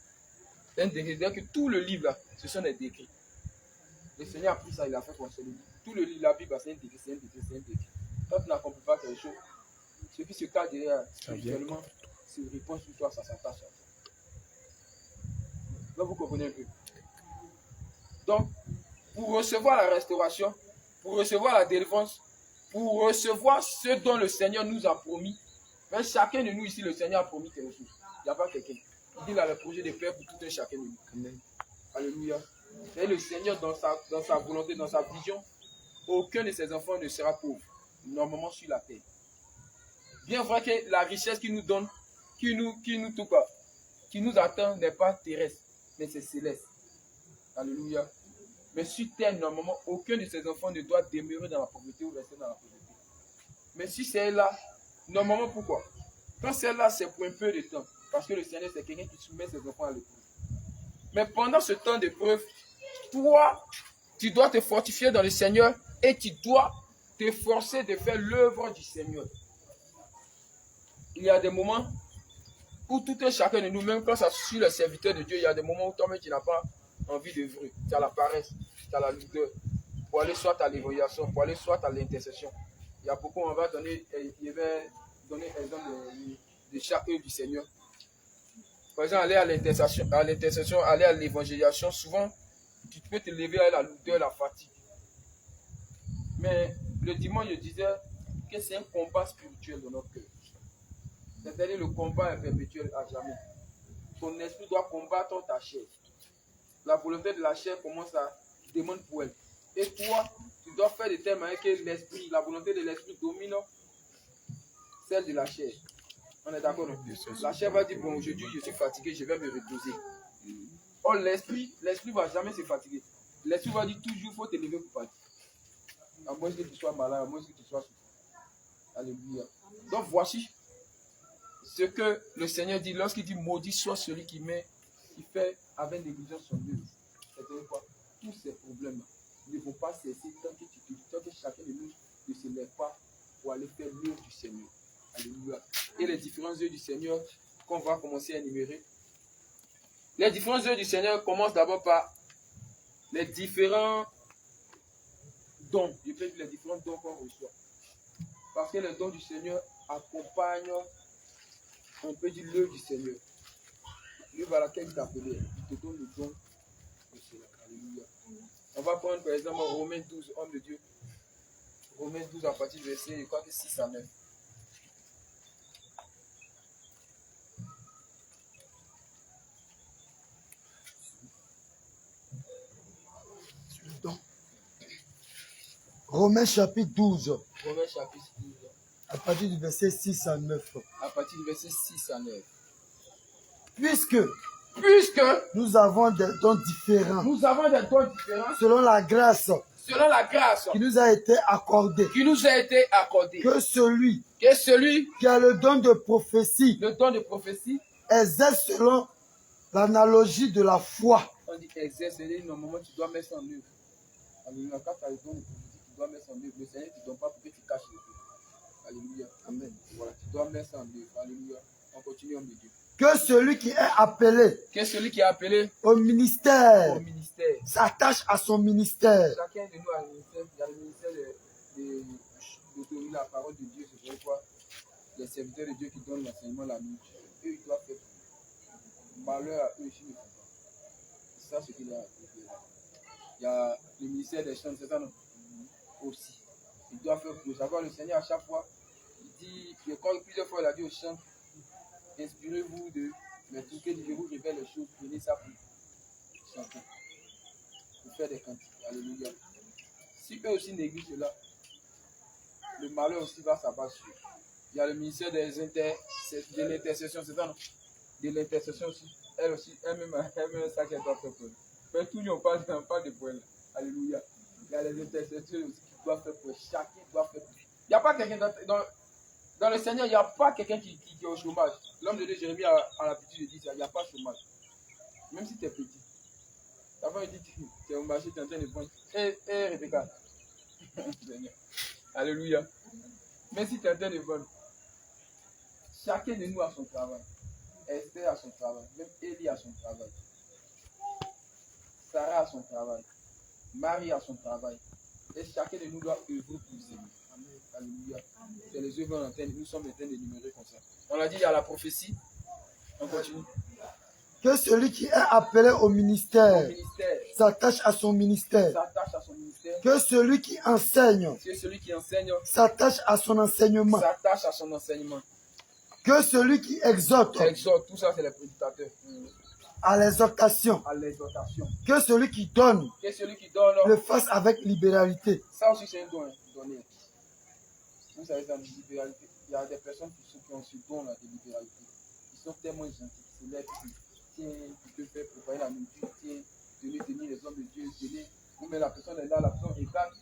C'est un décret. C'est-à-dire que tout le livre là, ce sont des décrets. Le Seigneur a pris ça, il a fait comme ça. Tout le livre, la Bible, c'est un décret, c'est un décret, c'est un décret. Quand tu n'accomplis pas quelque chose, ce qui se cache derrière spirituellement se répand sur toi, ça s'attache à toi. Là, vous comprenez un peu. Donc, pour recevoir la restauration, pour recevoir la délivrance, pour recevoir ce dont le Seigneur nous a promis, mais chacun de nous ici, le Seigneur a promis quelque chose. Il n'y a pas quelqu'un. Il dit là le projet de paix pour tout un chacun de nous. Amen. Alléluia. Et le Seigneur, dans sa volonté, dans sa vision, aucun de ses enfants ne sera pauvre, normalement sur la terre. Bien vrai que la richesse qu'il nous donne, qui nous attend, n'est pas terrestre, mais c'est céleste. Alléluia. Mais sur terre, normalement, aucun de ses enfants ne doit demeurer dans la pauvreté ou rester dans la pauvreté. Mais si c'est là, normalement, pourquoi? Quand c'est là, c'est pour un peu de temps. Parce que le Seigneur, c'est quelqu'un qui soumet ses enfants à l'épreuve. Mais pendant ce temps d'épreuve, toi, tu dois te fortifier dans le Seigneur et tu dois t'efforcer de faire l'œuvre du Seigneur. il y a des moments où tout un chacun de nous, même quand ça suit le serviteur de Dieu, il y a des moments où toi-même tu n'as pas envie d'œuvrer. Tu as la paresse, tu as la lourdeur. Pour aller soit à l'évaluation, pour aller soit à l'intercession. Il y a beaucoup, on va donner, il va donner exemple de chaque œuvre du Seigneur. Par exemple, aller à l'intercession, aller à l'évangélisation, souvent, tu peux te lever à la lourdeur, la fatigue. Mais le dimanche, je disais que c'est un combat spirituel dans notre cœur. C'est-à-dire le combat est perpétuel à jamais. Ton esprit doit combattre ta chair. La volonté de la chair commence à demander pour elle. Et toi, tu dois faire de telle manière que l'esprit, la volonté de l'esprit domine celle de la chair. On est d'accord? La chair va dire, bon, aujourd'hui, je suis fatigué, je vais me reposer. Or, l'esprit ne va jamais se fatiguer. L'esprit va dire toujours, il faut te lever pour partir. À moins que tu sois malade, à moins que tu sois souffrant. Alléluia. Donc, voici ce que le Seigneur dit lorsqu'il dit, maudit soit celui qui fait avec négligence son œuvre. C'est-à-dire quoi? Tous ces problèmes ne vont pas cesser tant que chacun de nous ne se lève pas pour aller faire l'œuvre du Seigneur. Alléluia. Et les différentes œuvres du Seigneur qu'on va commencer à énumérer. Les différentes œuvres du Seigneur commencent d'abord par les différents dons. Je peux dire les différents dons qu'on reçoit. Parce que les dons du Seigneur accompagnent, on peut dire, l'œuvre du Seigneur. L'œuvre à laquelle il t'a appelé, il te donne le don de cela. Alléluia. On va prendre par exemple Romains 12, homme de Dieu. Romains 12 à partir du verset, je crois que 6 à 9. Romains chapitre 12. Romains chapitre 12. À partir du verset 6 à 9. À partir du verset 6 à 9. Puisque nous avons des dons différents. Nous avons des dons différents. Selon la grâce. Selon la grâce. Qui nous a été accordée. Qui nous a été accordée. Que celui. Qui a le don de prophétie. Le don de prophétie. Exerce selon l'analogie de la foi. On dit exerce, c'est-à-dire normalement tu dois mettre ça en œuvre. Alléluia. Quand tu as le don de prophétie, tu dois mettre ça en œuvre. Le Seigneur ne te donne pas pour que tu caches le feu. Alléluia. Amen. Voilà, tu dois mettre ça en œuvre. Alléluia. On continue, homme de Dieu. Que celui qui est appelé. Que celui qui est appelé au ministère. Au ministère. S'attache à son ministère. Chacun de nous a le ministère. Il y a le ministère de donner la parole de Dieu. C'est pourquoi les serviteurs de Dieu qui donnent l'enseignement la nuit. Eux, ils doivent faire. Malheur à eux, ils ne font pas. C'est ça ce qu'il y a. Il y a le ministère des chants, c'est ça non? Aussi. Il doit faire pour savoir le Seigneur à chaque fois. Il dit, je crois que plusieurs fois il a dit aux chants, inspirez-vous de mais tout que je vous révèle les choses, prenez ça pour chanter. Pour faire des cantiques. Alléluia. Si eux aussi négligent cela, le malheur aussi va s'abattre sur eux. Il y a le ministère de l'intercession, c'est ça non? De l'intercession aussi. Elle-même ça qu'elle doit faire pour eux. Mais tous n'ont pas de points. Alléluia. Il y a les intercesseurs aussi qui doivent faire pour chacun doit faire pour. Il n'y a pas quelqu'un dans le Seigneur, il n'y a pas quelqu'un qui est au chômage. L'homme de Dieu, Jérémie, a l'habitude de dire ça, il n'y a pas de chômage. Même si tu es petit. Avant, il dit tu es au marché, tu es en train de vendre. Rebecca. Alléluia. Même si tu es en train de vendre. Chacun de nous a son travail. Esther a son travail. Même Élie a son travail. Sarah a son travail. Marie a son travail. Et chacun de nous doit œuvrer pour le Seigneur. Alléluia. C'est les œuvres en antenne. Nous sommes en train de numérer comme ça. On a dit il y a la prophétie. On continue. Que celui qui est appelé au ministère s'attache à son ministère. Que celui qui enseigne s'attache à son enseignement. Que celui qui exhorte. Tout ça c'est les prédicateurs. À l'exhortation. Que celui qui donne le fasse avec libéralité. Ça aussi c'est un don. Donner. Vous savez, dans la libéralité, il y a des personnes qui ont ce don-là de libéralité. Ils sont tellement gentils, ils se lèvent, tiens, tu peux faire préparer la nourriture, tiens, tenir les hommes de Dieu, tenir. Ou mais la personne est là, la personne regarde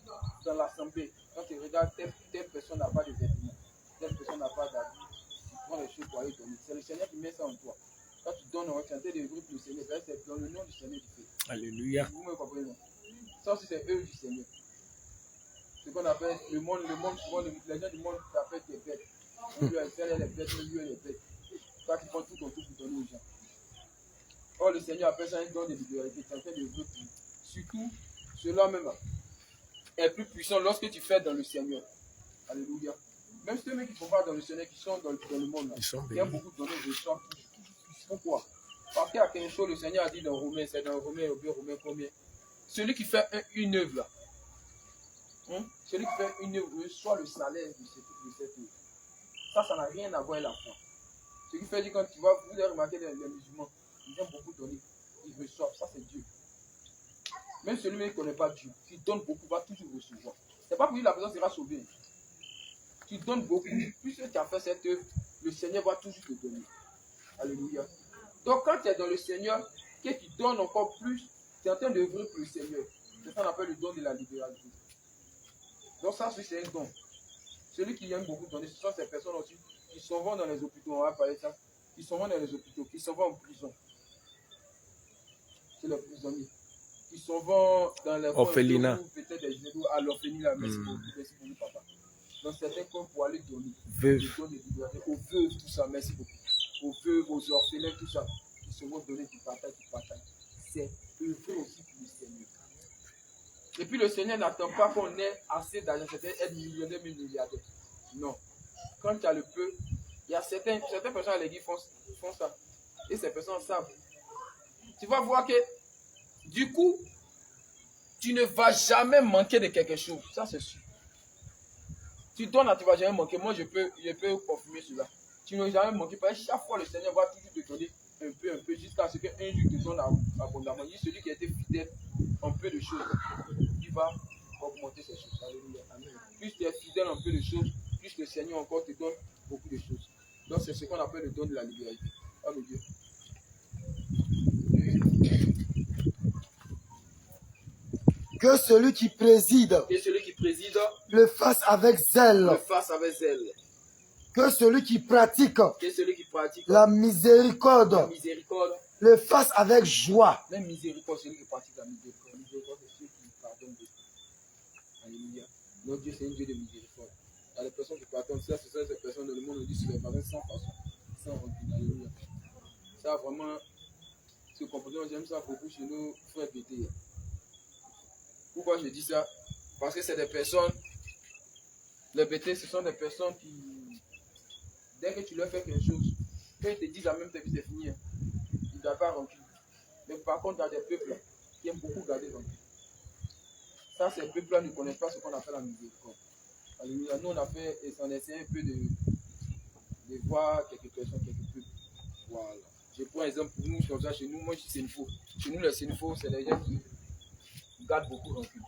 dans l'assemblée. Quand tu regardes, telle personne n'a pas de vêtements, telle personne n'a pas d'habits, tu prends les choses pour aller donner. C'est le Seigneur qui met ça en toi. Quand tu donnes, on va chanter des bruits pour le Seigneur, c'est dans le nom du Seigneur du fait. Alléluia. Vous me comprenez, non? Ça aussi, c'est eux du Seigneur. Ce qu'on appelle le monde, souvent les gens du monde appellent des bêtes. Lui, elle fait les bêtes, lui, elle les bêtes. Toi qui prends tout ton tout pour donner aux gens. Or, le Seigneur appelle ça un don de libéralité. Tu es en train de vivre. Surtout, cela même est plus puissant lorsque tu fais dans le Seigneur. Alléluia. Même ceux qui ne sont pas dans le Seigneur, qui sont dans le monde, il y a beaucoup de données de sang. Pourquoi? Parce qu'il y a quelque chose, le Seigneur a dit dans Romains, c'est dans Romains, combien? Celui qui fait une œuvre, là, celui qui fait une œuvre, soit le salaire de cette œuvre. Ça n'a rien à voir avec la foi. Ce qui fait que quand tu vas, vous allez remarquer les musulmans, ils aiment beaucoup donner, ils reçoivent, ça c'est Dieu. Même celui qui ne connaît pas Dieu, qui donne beaucoup, va toujours recevoir. Ce n'est pas pour lui que la personne sera sauvée. Tu donnes beaucoup, plus tu as fait cette œuvre, le Seigneur va toujours te donner. Alléluia. Donc quand tu es dans le Seigneur, que tu donnes encore plus, tu es en train d'œuvrer pour le Seigneur. C'est ça qu'on appelle le don de la libéralité. Donc ça, c'est un don. Celui qui aime beaucoup donner, ce sont ces personnes aussi qui s'en vont dans les hôpitaux, on va parler de ça, qui s'en vont dans les hôpitaux, qui s'en vont en prison. C'est les prisonniers. Qui s'en vont dans les orphelinats. Peut-être des généraux à l'orphelinat. Merci beaucoup, papa. Dans certains coins pour aller donner. Veuves. Aux veuves, tout ça, merci beaucoup. Aux veuves, aux orphelins, tout ça. Qui se vont donner du partage. C'est œuvrer aussi pour le Seigneur. Et puis le Seigneur n'attend pas qu'on ait assez d'argent, c'est-à-dire être millionnaire, milliardaire. Non. Quand tu as le peu, il y a certaines personnes à l'église font ça. Et ces personnes savent. Tu vas voir que, du coup, tu ne vas jamais manquer de quelque chose. Ça, c'est sûr. Tu donnes là, tu ne vas jamais manquer. Moi, je peux confirmer cela. Tu ne vas jamais manquer. Parce que chaque fois, le Seigneur va toujours te donner un peu, jusqu'à ce qu'un jour te donne abondamment. Il y a celui qui a été fidèle un peu de choses, il va augmenter ces choses. Alléluia. Amen. Plus tu es fidèle un peu de choses, plus le Seigneur encore te donne beaucoup de choses. Donc, c'est ce qu'on appelle le don de la libéralité. Alléluia. Que celui qui préside le fasse avec zèle. Que celui qui pratique la miséricorde le fasse avec joie. Même miséricorde, celui qui pratique la miséricorde. Miséricorde, c'est ceux qui pardonnent Dieu. Alléluia. Notre Dieu, c'est un Dieu de miséricorde. Il y a des personnes qui pardonnent ça, ce sont ces personnes dans le monde, on dit sur les pardons sans façon, sans rancune. Alléluia. Ça, vraiment, ce comportement, j'aime ça beaucoup chez nos frères pétés. Pourquoi je dis ça? Parce que c'est des personnes, les pétés, ce sont des personnes qui, dès que tu leur fais quelque chose, quand ils te disent en même temps que c'est fini, ils ne gardent pas rancune. Mais par contre, il y a des peuples qui aiment beaucoup garder rancune. Ça, ces peuples-là ne connaissent pas ce qu'on appelle la miséricorde. Alléluia. Nous, on a fait, et on essaie un peu de voir quelques personnes, quelques peuples. Voilà. Je prends un exemple pour nous, comme ça, chez nous, moi, je suis Sénifo. Chez nous, les Sénifo, c'est des gens qui gardent beaucoup rancune.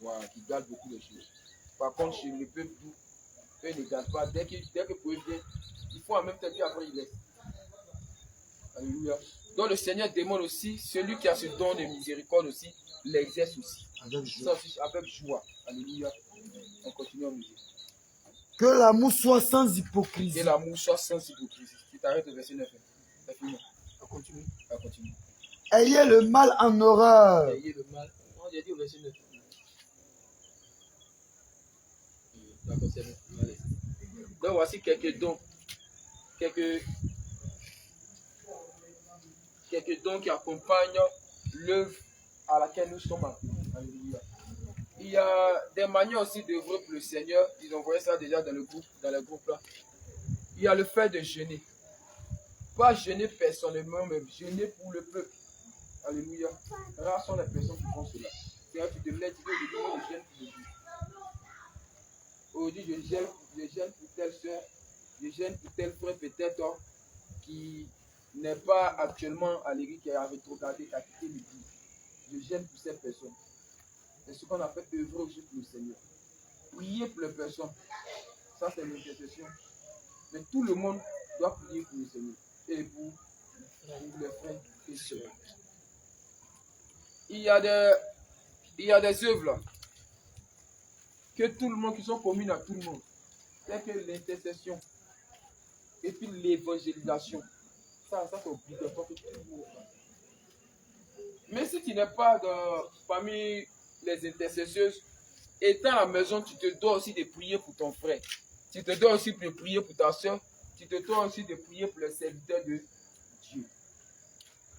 Voilà, qui gardent beaucoup de choses. Par contre, chez les peuples, eux ne gardent pas. Dès que pour eux vient, ils font en même temps qu'après ils laissent. Alléluia. Donc le Seigneur demande aussi, celui qui a ce don de miséricorde aussi, l'exerce aussi. Avec joie. Ça aussi, avec joie. Alléluia. On continue en musique. Que l'amour soit sans hypocrisie. Que l'amour soit sans hypocrisie. Tu t'arrêtes au verset 9. C'est fini. On continue. On continue. Ayez le mal en horreur. Ayez le mal. On a dit au verset 9. D'accord, c'est bon. Allez. Donc voici quelques dons. Quelques dons qui accompagnent l'œuvre à laquelle nous sommes appelés. Alléluia. Il y a des manières aussi d'œuvrer pour le Seigneur. Ils ont voyé ça déjà dans le groupe là. Il y a le fait de jeûner. Pas jeûner personnellement, mais jeûner pour le peuple. Alléluia. Rares sont les personnes qui font cela. C'est-à-dire que tu te lèves, tu dis, moi je jeûne pour Dieu. Aujourd'hui, je jeûne pour telle soeur, je jeûne pour tel frère peut-être qui n'est pas actuellement à l'église, qui a rétrogradé, qui a quitté l'église. Je jeûne pour cette personne. C'est ce qu'on appelle œuvrer aussi pour le Seigneur. Prier pour les personnes. Ça, c'est l'intercession. Mais tout le monde doit prier pour le Seigneur. Et pour les frères et sœurs. Il y a des œuvres là, que tout le monde, qui sont communes à tout le monde. C'est que l'intercession et puis l'évangélisation. Ça c'est obligatoire que tout le monde fasse. Mais si tu n'es pas parmi les intercesseuses, étant à la maison, tu te dois aussi de prier pour ton frère. Tu te dois aussi de prier pour ta soeur. Tu te dois aussi de prier pour les serviteurs de Dieu.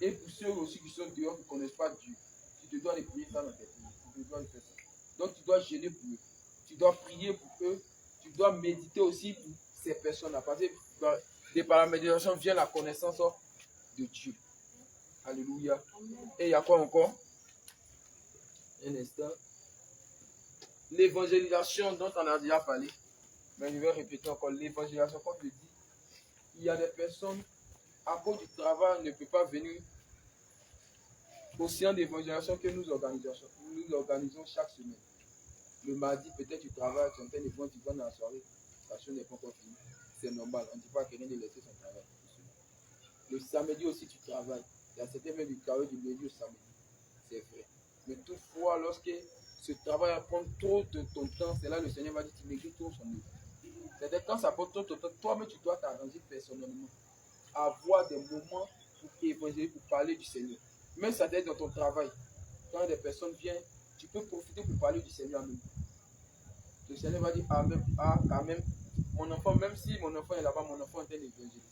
Et pour ceux aussi qui sont dehors, qui ne connaissent pas Dieu, tu te dois de prier ça dans tes prières. Tu te dois de faire ça. Donc tu dois gêner pour eux. Tu dois prier pour eux. Tu dois méditer aussi pour ces personnes-là. Parce que par la méditation vient la connaissance de Dieu. Alléluia. Et il y a quoi encore? Un instant. L'évangélisation dont on a déjà parlé. Mais je vais répéter encore. L'évangélisation, comme je dis, il y a des personnes, à cause du travail, ne peuvent pas venir au séance d'évangélisation que nous organisons chaque semaine. Le mardi, peut-être tu travailles, tu es en train de voir, tu vas dans la soirée, ta chose n'est pas encore finie. C'est normal, on ne dit pas à quelqu'un de laisser son travail. Le samedi aussi, tu travailles. Il y a certains même du travail du lundi au samedi. C'est vrai. Mais toutefois, lorsque ce travail prend trop de ton temps, c'est là le Seigneur va dire tu négliges trop son œuvre. C'est-à-dire quand ça prend trop de ton temps, toi-même tu dois t'arranger personnellement. Avoir des moments pour évangéliser, pour parler du Seigneur. Même ça doit être dans ton travail. Quand des personnes viennent, tu peux profiter pour parler du Seigneur même. Le Seigneur va dire, ah même, mon enfant, même si mon enfant est là-bas, mon enfant est en train d'évangéliser.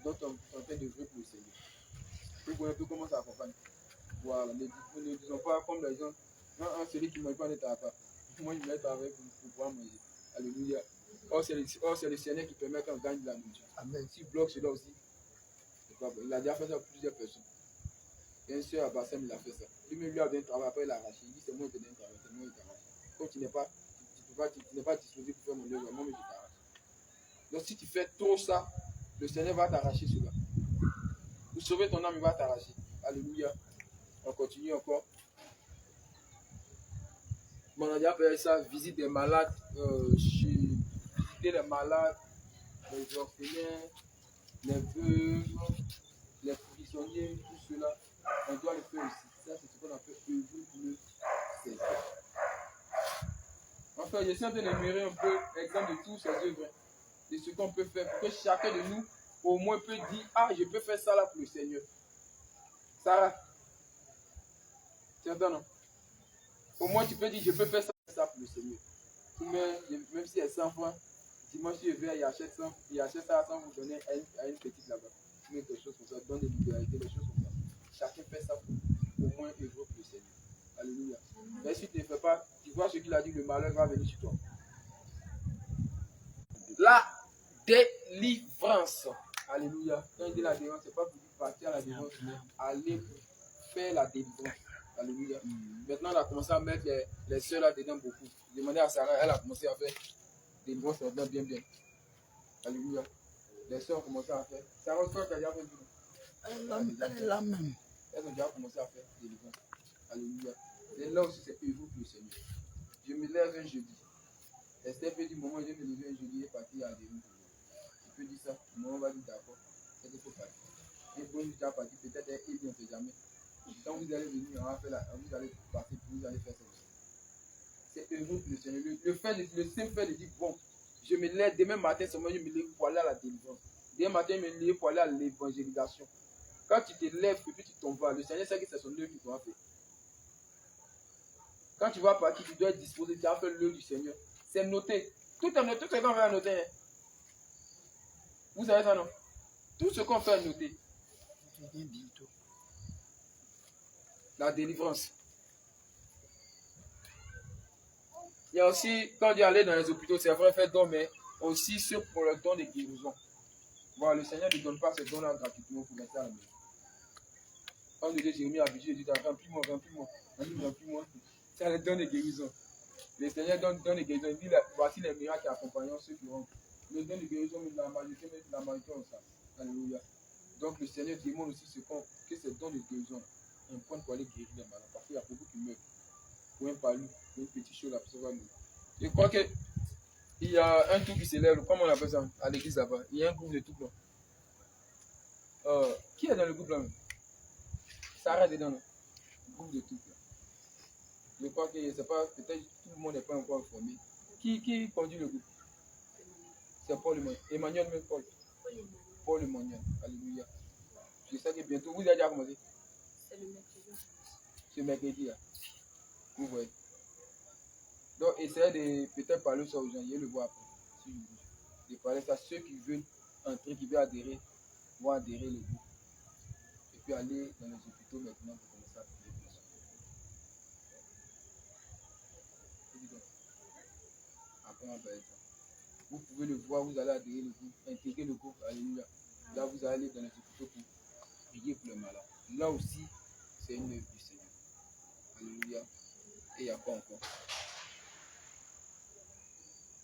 Donc, on est en train de jouer pour le Seigneur. Vous voyez un peu comment ça accompagne. Voilà, ne disons pas comme les gens, non, celui qui ne mange pas ne travaille pas. Moi, je vais travailler pour pouvoir manger. Alléluia. Or, c'est le Seigneur qui permet qu'on gagne de la nourriture. Amen. Si bloque cela aussi, c'est pas bon. Il a déjà fait ça pour plusieurs personnes. Et un soeur à Bassem, il a fait ça. Lui-même, lui a donné un travail, après il a arraché. Il dit, c'est moi qui te donne un travail, c'est moi qui t'arrache. Comme tu n'es pas disposé pour faire mon œuvre, moi, mais je t'arrache. Donc, si tu fais trop ça, le Seigneur va t'arracher cela. Pour sauver ton âme, il va t'arracher. Alléluia. On continue encore. On a déjà fait ça, visite des malades, visiter les malades, les orphelins, les veuves, les prisonniers, tout cela. On doit le faire aussi. Ça, c'est ce qu'on appelle œuvrer pour le Seigneur. Enfin, je suis en train d'énumérer un peu l'exemple de tous ces œuvres, de ce qu'on peut faire pour que chacun de nous, au moins, peut dire, ah, je peux faire ça là pour le Seigneur. Sarah, tu entends, non? Au moins, tu peux dire, je peux faire ça pour le Seigneur. Même si elle 100 francs, dimanche, je vais, il achète ça à 100 pour donner à une petite là-bas. Mais quelque chose comme ça, donne des libéralités, des choses comme ça. Chacun fait ça pour au moins œuvrer pour le Seigneur. Alléluia. Mais si tu ne fais pas, tu vois ce qu'il a dit, le malheur va venir sur toi. La délivrance. Alléluia. Quand il dit la délivrance, ce n'est pas pour partir à la délivrance, mais aller faire la délivrance. Alléluia. Maintenant, on a commencé à mettre les soeurs là-dedans beaucoup. Demandez à Sarah, elle a commencé à faire des délivrance là-dedans bien. Alléluia. Les soeurs ont commencé à faire. Sarah, toi, tu as déjà fait du Elle est là même. Elles ont déjà commencé à faire des délivrance. Alléluia. Et là aussi, c'est œuvre pour le Seigneur. Je me lève un jeudi. Esther peut dire, moment où je me lève un jeudi et partir à des routes. Je peux dire ça. Le moment va dire d'accord. C'est qu'il faut partir. Et pour une fois partir, peut-être elle est bien, on ne sait jamais. Quand vous allez venir, on va faire vous allez partir, vous allez faire ça aussi. C'est œuvre pour le Seigneur. Le simple fait de dire, bon, je me lève demain matin, seulement je me lève pour aller à la délivrance. Demain matin, je me lève pour aller à l'évangélisation. Quand tu te lèves et puis tu t'en vas, le Seigneur sait que c'est son œuvre qui doit faire. Quand tu vas partir, tu dois être disposé, tu as fait l'œuvre du Seigneur. C'est noté. Tout est noté, tout ce qu'on fait à noter. Hein. Vous savez ça, non? Tout ce qu'on fait à noter. La délivrance. Il y a aussi, quand on dit aller dans les hôpitaux, c'est vrai, faire don, mais aussi pour le don de guérison. Voilà, le Seigneur ne donne pas ce don-là gratuitement pour mettre ça à la maison. Quand je dis Jérémie a habitué, il dit remplis-moi. C'est le don de guérison. Le Seigneur donne des guérisons. Il dit voici les miracles qui accompagnent ceux qui rentrent. Le don de guérison, mais la majorité on ça. Alléluia. Donc le Seigneur demande aussi que ce don de guérison, on prend pour aller guérir les malades. Parce qu'il y a beaucoup qui meurent. Pour un palu, pour une petite chose, ça va mourir. Je crois qu'il y a un tout qui s'élève, comment on appelle ça, à l'église là-bas. Il y a un groupe de tout là. Qui est dans le groupe là? Sarah est dedans, le groupe de tout là. Je crois que c'est pas, peut-être tout le monde n'est pas encore informé. Qui conduit le groupe? C'est Paul Emmanuel, même Paul. Paul Emmanuel, alléluia. Je sais que bientôt, vous avez déjà commencé? C'est le mercredi. Ce mercredi là. Vous voyez. Donc, essayez de peut-être parler ça aux gens, et le voir après. Si de parler ça. Ceux qui veulent entrer, qui veulent adhérer, vont adhérer le groupe. Et puis aller dans les hôpitaux maintenant pour commencer à prier pour ça. Après, on va être ça. Vous pouvez le voir, vous allez adhérer le groupe, intégrer le groupe, alléluia. Là, vous allez aller dans les hôpitaux pour prier pour les malades. Là aussi, c'est une œuvre du Seigneur. Alléluia. Et il n'y a pas encore.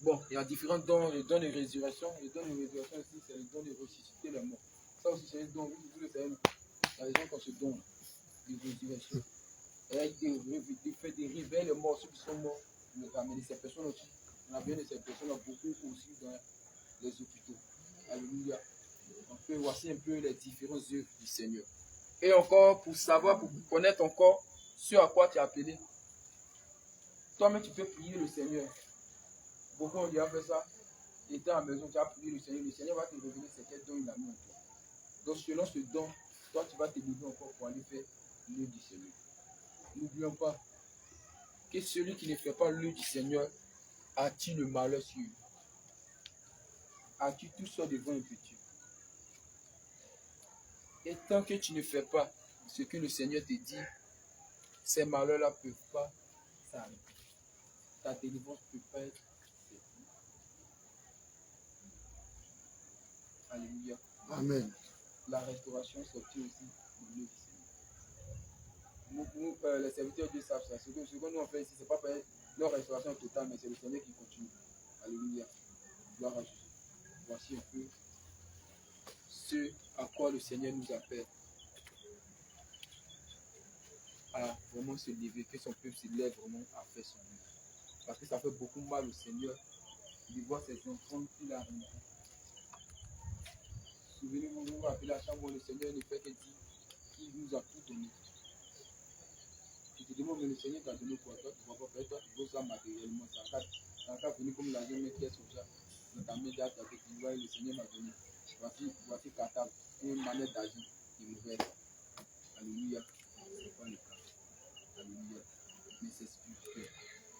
Bon, il y a différents dons, les dons de résurrection. Les dons de résurrection aussi, c'est le don de ressusciter les morts. Ça aussi, c'est un don. Vous le savez, il y a des gens qui ont ce don de résurrection. Et il fait des réveils les morts, ceux qui sont morts, le ramener. Ces personnes aussi, on a bien de ces personnes, beaucoup aussi dans les hôpitaux. Alléluia. On peut voici un peu les différentes œuvres du Seigneur. Et encore, pour savoir, pour connaître encore ce à quoi tu es appelé. Toi-même, tu peux prier le Seigneur. Beaucoup ont déjà fait ça. Tu étais à la maison, tu as prié le Seigneur va te révéler c'est quel don il a mis en toi. Donc, selon ce don, toi, tu vas te lever encore pour aller faire l'œuvre du Seigneur. N'oublions pas que celui qui ne fait pas l'œuvre du Seigneur attire le malheur sur lui. Attire tout ça devant un petit. Et tant que tu ne fais pas ce que le Seigneur te dit, ces malheurs-là ne peuvent pas s'arrêter. Ta délivrance ne peut pas être faite. Alléluia. Amen. La restauration sortit aussi de l'œuvre du Seigneur. Nous, les serviteurs de Dieu savent ça. Ce que nous on fait ici, ce n'est pas leur restauration totale, mais c'est le Seigneur qui continue. Alléluia. Gloire à Jésus. Voici un peu ce à quoi le Seigneur nous appelle. À vraiment se lever, que son peuple se lève vraiment à faire son œuvre. Parce que ça fait beaucoup mal au Seigneur de voir ses enfants qu'il a rendus. Souvenez-vous, vous vous rappelez la chambre où le Seigneur ne fait que dire qu'il nous a tout donné. Tu te demandes, mais le Seigneur t'a donné quoi? Toi, tu ne vois pas, toi, tu veux ça matériellement. Ça va venir comme l'argent, mais qui est sur ça. Dans ta main d'art, avec tu vois, le Seigneur m'a donné. Voici cartable, une manette d'argent, de mauvaise. Alléluia. Ce n'est pas le cas. Alléluia. Mais c'est spirituel.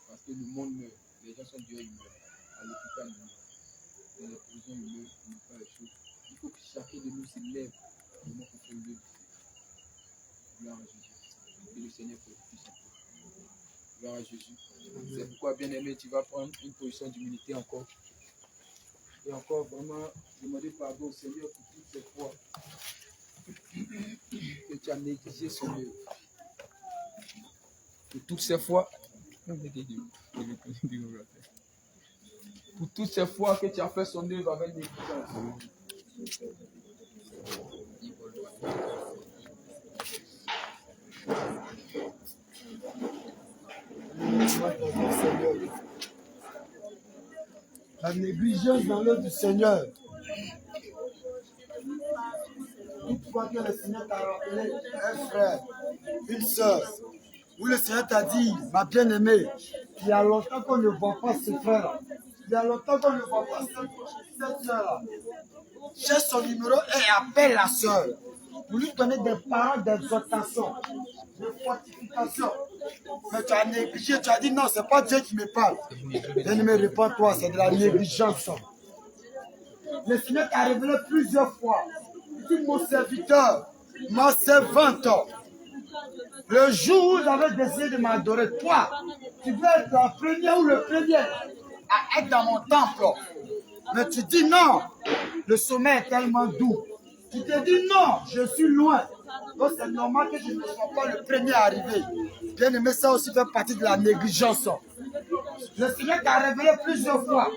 Parce que le monde meurt. Les gens sont dehors, ils meurent. À l'hôpital, ils meurent. Dans les prisons, ils meurent. Ils ne font pas les choses. Il faut que chacun de nous se lève vraiment pour faire le Gloire à Jésus. Que le Seigneur fortifie son peuple. Gloire à Jésus. C'est pourquoi, bien aimé, tu vas prendre une position d'humilité encore. Et encore vraiment demander pardon au Seigneur pour toutes ces fois que tu as négligé son œuvre. Pour toutes ces fois, pour toutes ces fois que tu as fait son œuvre avec négligence. La négligence dans l'œuvre du Seigneur. Une fois que le Seigneur t'a rappelé un frère, une soeur, où le Seigneur t'a dit, ma bien-aimée, il y a longtemps qu'on ne voit pas ce frère-là. Il y a longtemps qu'on ne voit pas cette soeur-là. Cherche son numéro et appelle la soeur pour lui donner des paroles d'exhortation, de fortification. Mais tu as négligé, tu as dit non, ce n'est pas Dieu qui me parle. Bien-aimé, réponds-toi, c'est de la négligence. Le Seigneur t'a révélé plusieurs fois. Il dit, mon serviteur, ma servante, le jour où j'avais décidé de m'adorer, toi, tu veux être la première ou le premier à être dans mon temple. Mais tu dis non, le sommet est tellement doux. Tu te dis non, je suis loin. Donc c'est normal que je ne sois pas le premier à arriver. Bien aimé, ça aussi fait partie de la négligence. Le Seigneur t'a révélé plusieurs fois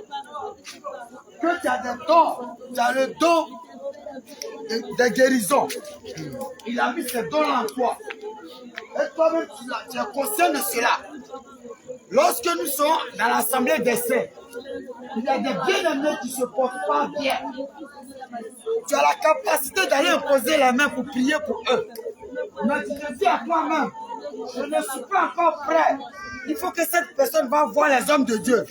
que tu as des dons. Tu as le don de guérison. Il a mis ces dons-là en toi. Et toi-même, tu es conscient de cela. Lorsque nous sommes dans l'assemblée des saints, il y a des bien-aimés qui ne se portent pas bien. Tu as la capacité d'aller imposer la main pour prier pour eux. Mais tu te dis à toi-même, je ne suis pas encore prêt. Il faut que cette personne va voir les hommes de Dieu.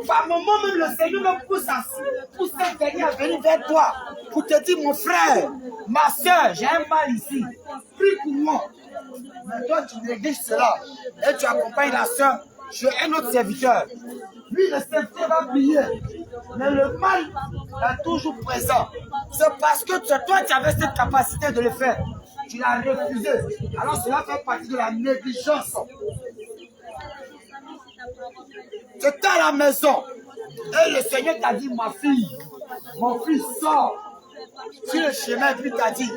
Par moment même, le Seigneur me pousse cette dernière à venir vers toi pour te dire, mon frère, ma soeur, j'ai un mal ici. Prie pour moi. Mais toi, tu négliges cela. Et tu accompagnes la soeur chez un autre serviteur. Lui, le serviteur va prier. Mais le mal est toujours présent. C'est parce que toi, tu avais cette capacité de le faire. Tu l'as refusé. Alors cela fait partie de la négligence. Tu étais à la maison. Et le Seigneur t'a dit, ma fille, mon fils, sort sur le chemin. Puis t'a dit,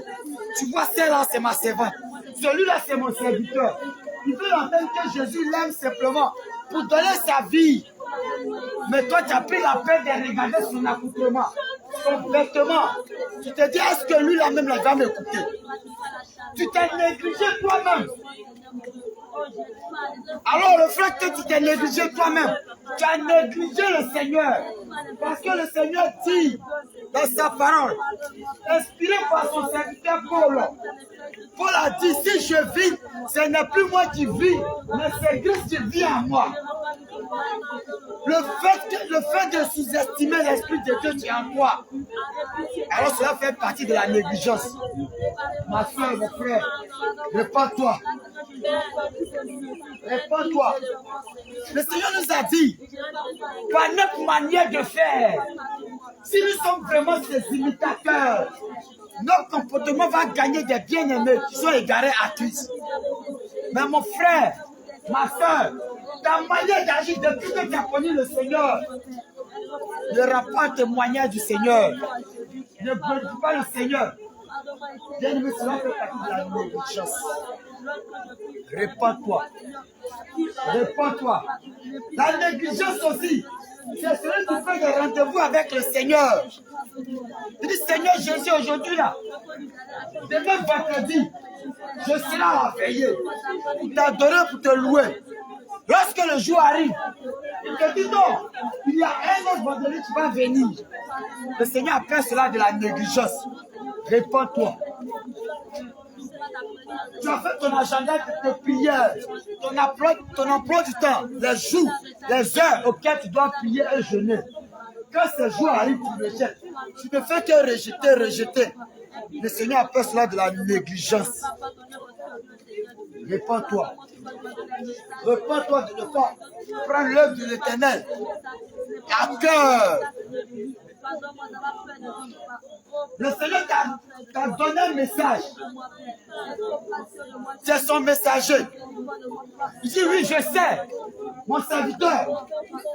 tu vois, celle-là, c'est ma servante. Celui-là, c'est mon serviteur. Il veut entendre que Jésus l'aime simplement pour donner sa vie. Mais toi, tu as pris la peine de regarder son accoutrement, son vêtement. Tu te dis, est-ce que lui, là même, il va m'écouter? Tu t'es négligé toi-même. Alors, le fait que tu t'es négligé toi-même, tu as négligé le Seigneur. Parce que le Seigneur dit dans sa parole, inspiré par son serviteur Paul, Paul a dit, si je vis, ce n'est plus moi qui vis, mais c'est Christ qui vit en moi. Le fait de sous-estimer l'Esprit de Dieu qui est en toi, alors cela fait partie de la négligence. Ma soeur, mon frère, répands-toi. Répands-toi. Le Seigneur nous a dit, par notre manière de faire, si nous sommes vraiment ses imitateurs, notre comportement va gagner des bien-aimés qui sont égarés à Christ. Mais mon frère, ma soeur, ta manière d'agir depuis que tu as connu le Seigneur ne rend pas témoignage du Seigneur. Ne glorifie pas le Seigneur. Bien-aimé, cela fait partie de la négligence. Répands-toi. Répands-toi. La négligence aussi, c'est celui qui fait des rendez-vous avec le Seigneur. Il dit, Seigneur Jésus, aujourd'hui là, demain vendredi, je serai à la veillée pour t'adorer, pour te louer. Lorsque le jour arrive, il te dit non, il y a un autre vendredi qui va venir. Le Seigneur appelle cela de la négligence. Répands-toi. Tu as fait ton agenda de prière, ton emploi du temps, les jours, les heures auxquelles tu dois prier et jeûner. Quand ces jours arrivent, tu rejettes. Tu ne fais que rejeter. Le Seigneur appelle cela de la négligence. Répands-toi. Répands-toi de ne pas prendre l'œuvre de l'Éternel à cœur. Le Seigneur t'a donné un message. C'est son messager. Il dit oui, je sais, mon serviteur,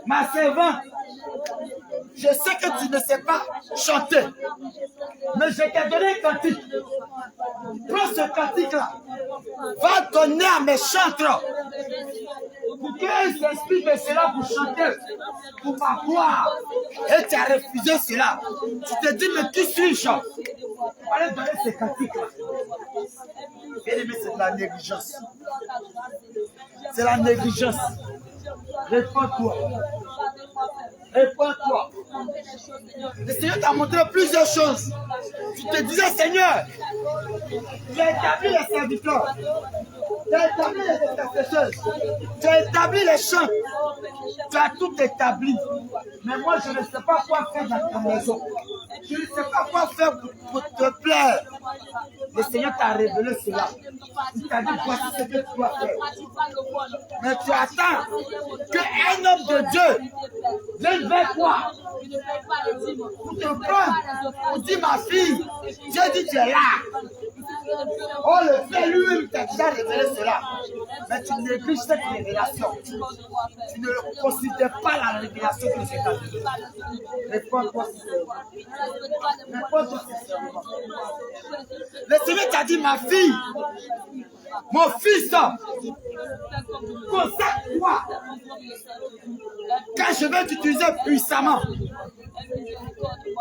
ma servante. Je sais que tu ne sais pas chanter, mais je t'ai donné un cantique. Prends ce cantique-là, va donner à mes chantres pour qu'ils s'inspirent de cela pour chanter, pour ma gloire. Et tu as refusé cela. Tu te dis, mais qui suis-je? Allez donner ce cantique-là. Bien-aimé, c'est de la négligence. C'est la négligence. Répands-toi. Répands-toi. Le Seigneur t'a montré plusieurs choses. Tu te disais, Seigneur, tu as établi les serviteurs, tu as établi les intercesseurs, tu as établi les chants, tu as tout établi. Mais moi, je ne sais pas quoi faire dans ta maison. Je ne sais pas quoi faire pour te plaire. Le Seigneur t'a révélé cela. Il t'a dit, voici ce que tu dois faire. Mais tu attends qu'un homme de Dieu vienne vers toi pour te prendre, pour dire, ma fille, Dieu dit, tu es là. Oh, le Père lui-même t'a déjà révélé cela. Mais tu négliges cette révélation. Tu ne considères pas la révélation que c'est ta vie. Réponds-toi sincèrement. Réponds-toi sincèrement. Le Seigneur t'a dit, ma fille, mon fils, consacre-toi. Quand je vais t'utiliser puissamment.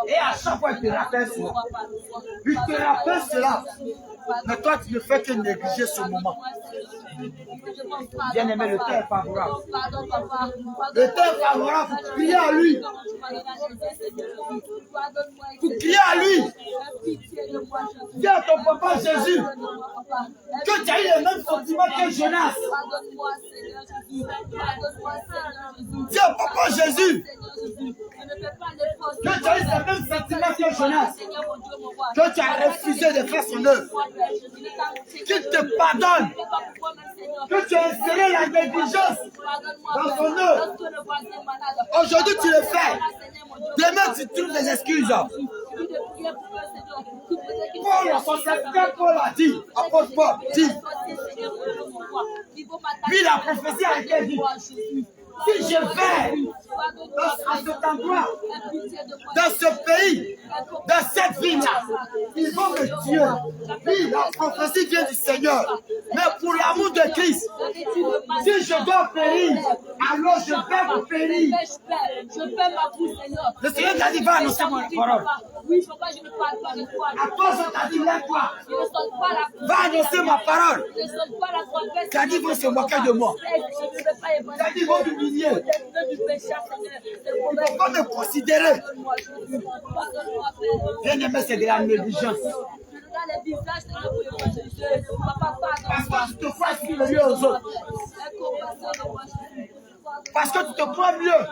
Et à chaque fois, il te rappelle cela. Il te rappelle cela. Mais toi, tu ne fais que négliger ce moment. Bien aimé, le temps est favorable. Le temps est favorable pour crier à lui. Pour crier à lui. Dis à ton papa Jésus que tu as eu les mêmes sentiments que Jonas. Dis au papa Jésus que tu as eu les mêmes sentiments que Jonas. Que tu as refusé de faire son œuvre. Qu'il te pardonne. Que tu as inséré la négligence dans son œuvre. Aujourd'hui, tu le fais. Demain, tu trouves des excuses. Paul, son serviteur, Paul a dit, apôtre Paul, dit, lui, la prophétie a été dit, si je vais à cet endroit, dans ce pays, dans cette ville-là, ils vont me tuer. Oui, la prophétie vient du Seigneur. Mais pour l'amour de Christ, si je dois périr, alors je vais vous périr. Le Seigneur t'a dit, va annoncer mon parole. À toi, je t'a dit, lève-toi. Va annoncer ma parole. T'as dit, ils vont se moquer de moi. T'as dit, ils vont m'humilier. Ils ne vont pas me considérer. Bien-aimé, c'est de la négligence. Parce que tu te crois supérieur aux autres. Parce que tu te crois mieux.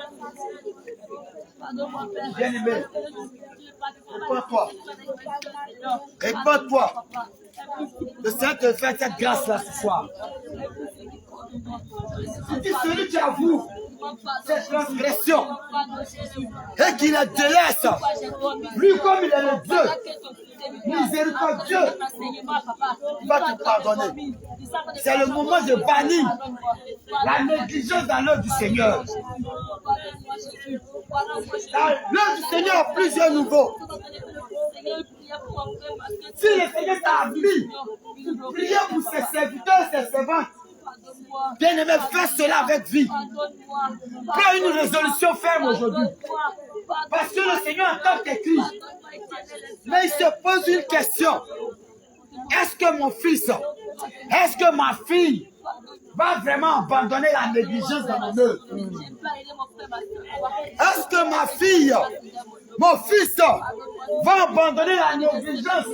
Bien-aimé, réponds-toi. Réponds-toi. Le Seigneur te fait cette grâce-là ce soir. Il dit celui qui avoue cette transgression et qui la délaisse, lui comme il est le Dieu miséricordieux, il va te pardonner. C'est le moment de bannir la négligence dans l'œuvre du Seigneur. L'œuvre du Seigneur a plusieurs niveaux. Si le Seigneur t'a mis pour prier pour ses serviteurs et ses servantes, bien-aimé, fais cela avec vie. Prends une résolution ferme aujourd'hui. Parce que le Seigneur entend tes cris. Mais il se pose une question. Est-ce que mon fils, est-ce que ma fille va vraiment abandonner la négligence dans mon œuvre? Est-ce que ma fille, mon fils, va abandonner la négligence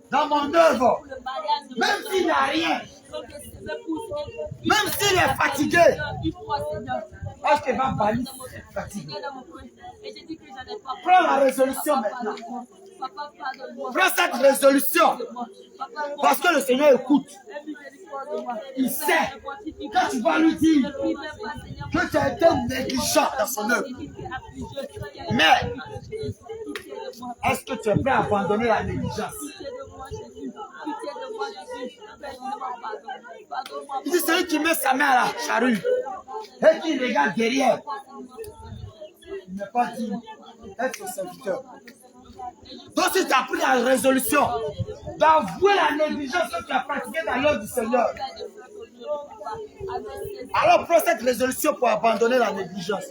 dans mon œuvre? Même s'il n'a rien. Même s'il est fatigué. Est-ce qu'il va bannir cette fatigue? Prends la résolution maintenant. Prends cette résolution. Parce que le Seigneur écoute. Il sait que tu vas lui dire que tu as été négligent dans son œuvre. Mais est-ce que tu es prêt à abandonner la négligence? Il dit celui qui met sa main à la charrue et qui regarde derrière. Il n'est pas dit être serviteur. Donc si tu as pris la résolution d'avouer la négligence que tu as pratiquée dans l'œuvre du Seigneur, alors prends cette résolution pour abandonner la négligence.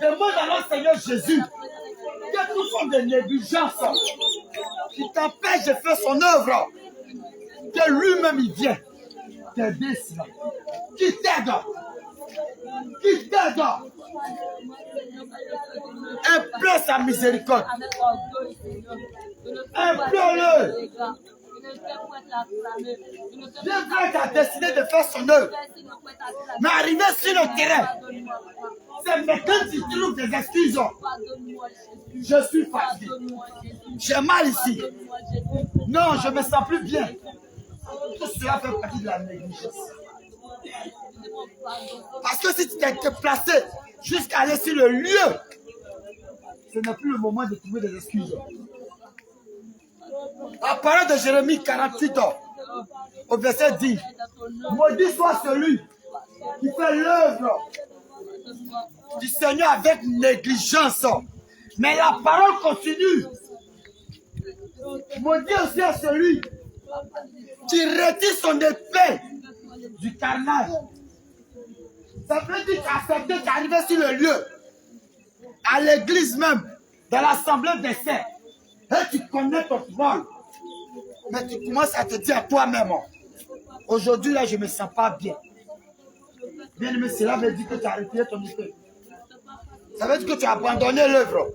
Demande à notre Seigneur Jésus que toute forme de négligence qui t'empêche de faire son œuvre, que lui-même il vient t'aider cela. Qui t'aide. Qui t'aide. Implore sa miséricorde. Implore-le. Dieu a décidé de faire son œuvre. Mais arrivé sur le terrain, c'est maintenant qu'il trouve des excuses. Je suis fatigué. J'ai mal ici. Non, je ne me sens plus bien. Tout cela fait partie de la négligence. Parce que si tu t'es déplacé jusqu'à aller sur le lieu, ce n'est plus le moment de trouver des excuses. La parole de Jérémie 48 au verset 10. Maudit soit celui qui fait l'œuvre du Seigneur avec négligence. Mais la parole continue. Maudit aussi à celui qui retire son épée du carnage. Ça veut dire qu'accepter d'arriver sur le lieu, à l'église même, dans l'assemblée des saints, et tu connais ton rôle. Mais tu commences à te dire à toi-même, aujourd'hui là je ne me sens pas bien. Bien aimé, cela veut dire que tu as retiré ton épée. Ça veut dire que tu as abandonné l'œuvre.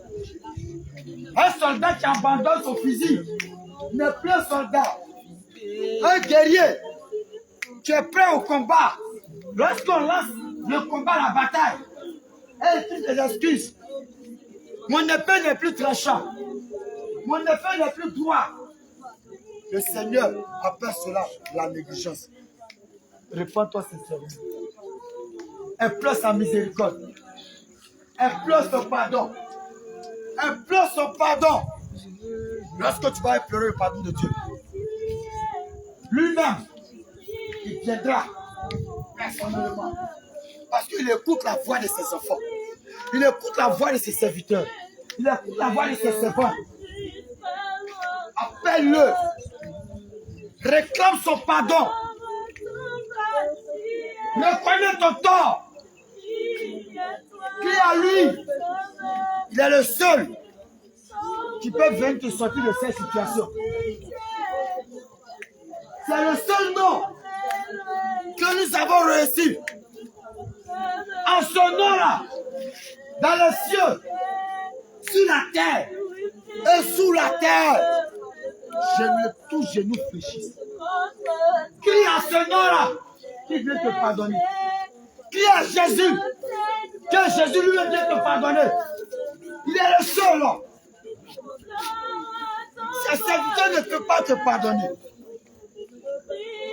Un soldat qui abandonne son fusil n'est plus un soldat. Un guerrier qui est prêt au combat. Lorsqu'on lance le combat, la bataille, et il trouve des excuses. Mon épée n'est plus tranchant. Mon épée n'est plus droit. Le Seigneur appelle cela la négligence. Réponds-toi sincèrement. Implore sa miséricorde. Implore son pardon. Implore son pardon. Lorsque tu vas implorer le pardon de Dieu, lui-même, il viendra personnellement. Parce qu'il écoute la voix de ses enfants. Il écoute la voix de ses serviteurs. Il écoute la voix de ses servants. Appelle-le. Réclame son pardon. Reconnais ton tort. Crie à lui. Il est le seul qui peut venir te sortir de cette situation. C'est le seul nom que nous avons réussi. En son nom-là, dans les cieux, sur la terre et sous la terre, tout genou fléchisse. Crie à ce nom-là qui veut te pardonner. Crie à Jésus, que Jésus lui vient te pardonner. Il est le seul. Ses serviteurs ne peuvent pas te pardonner.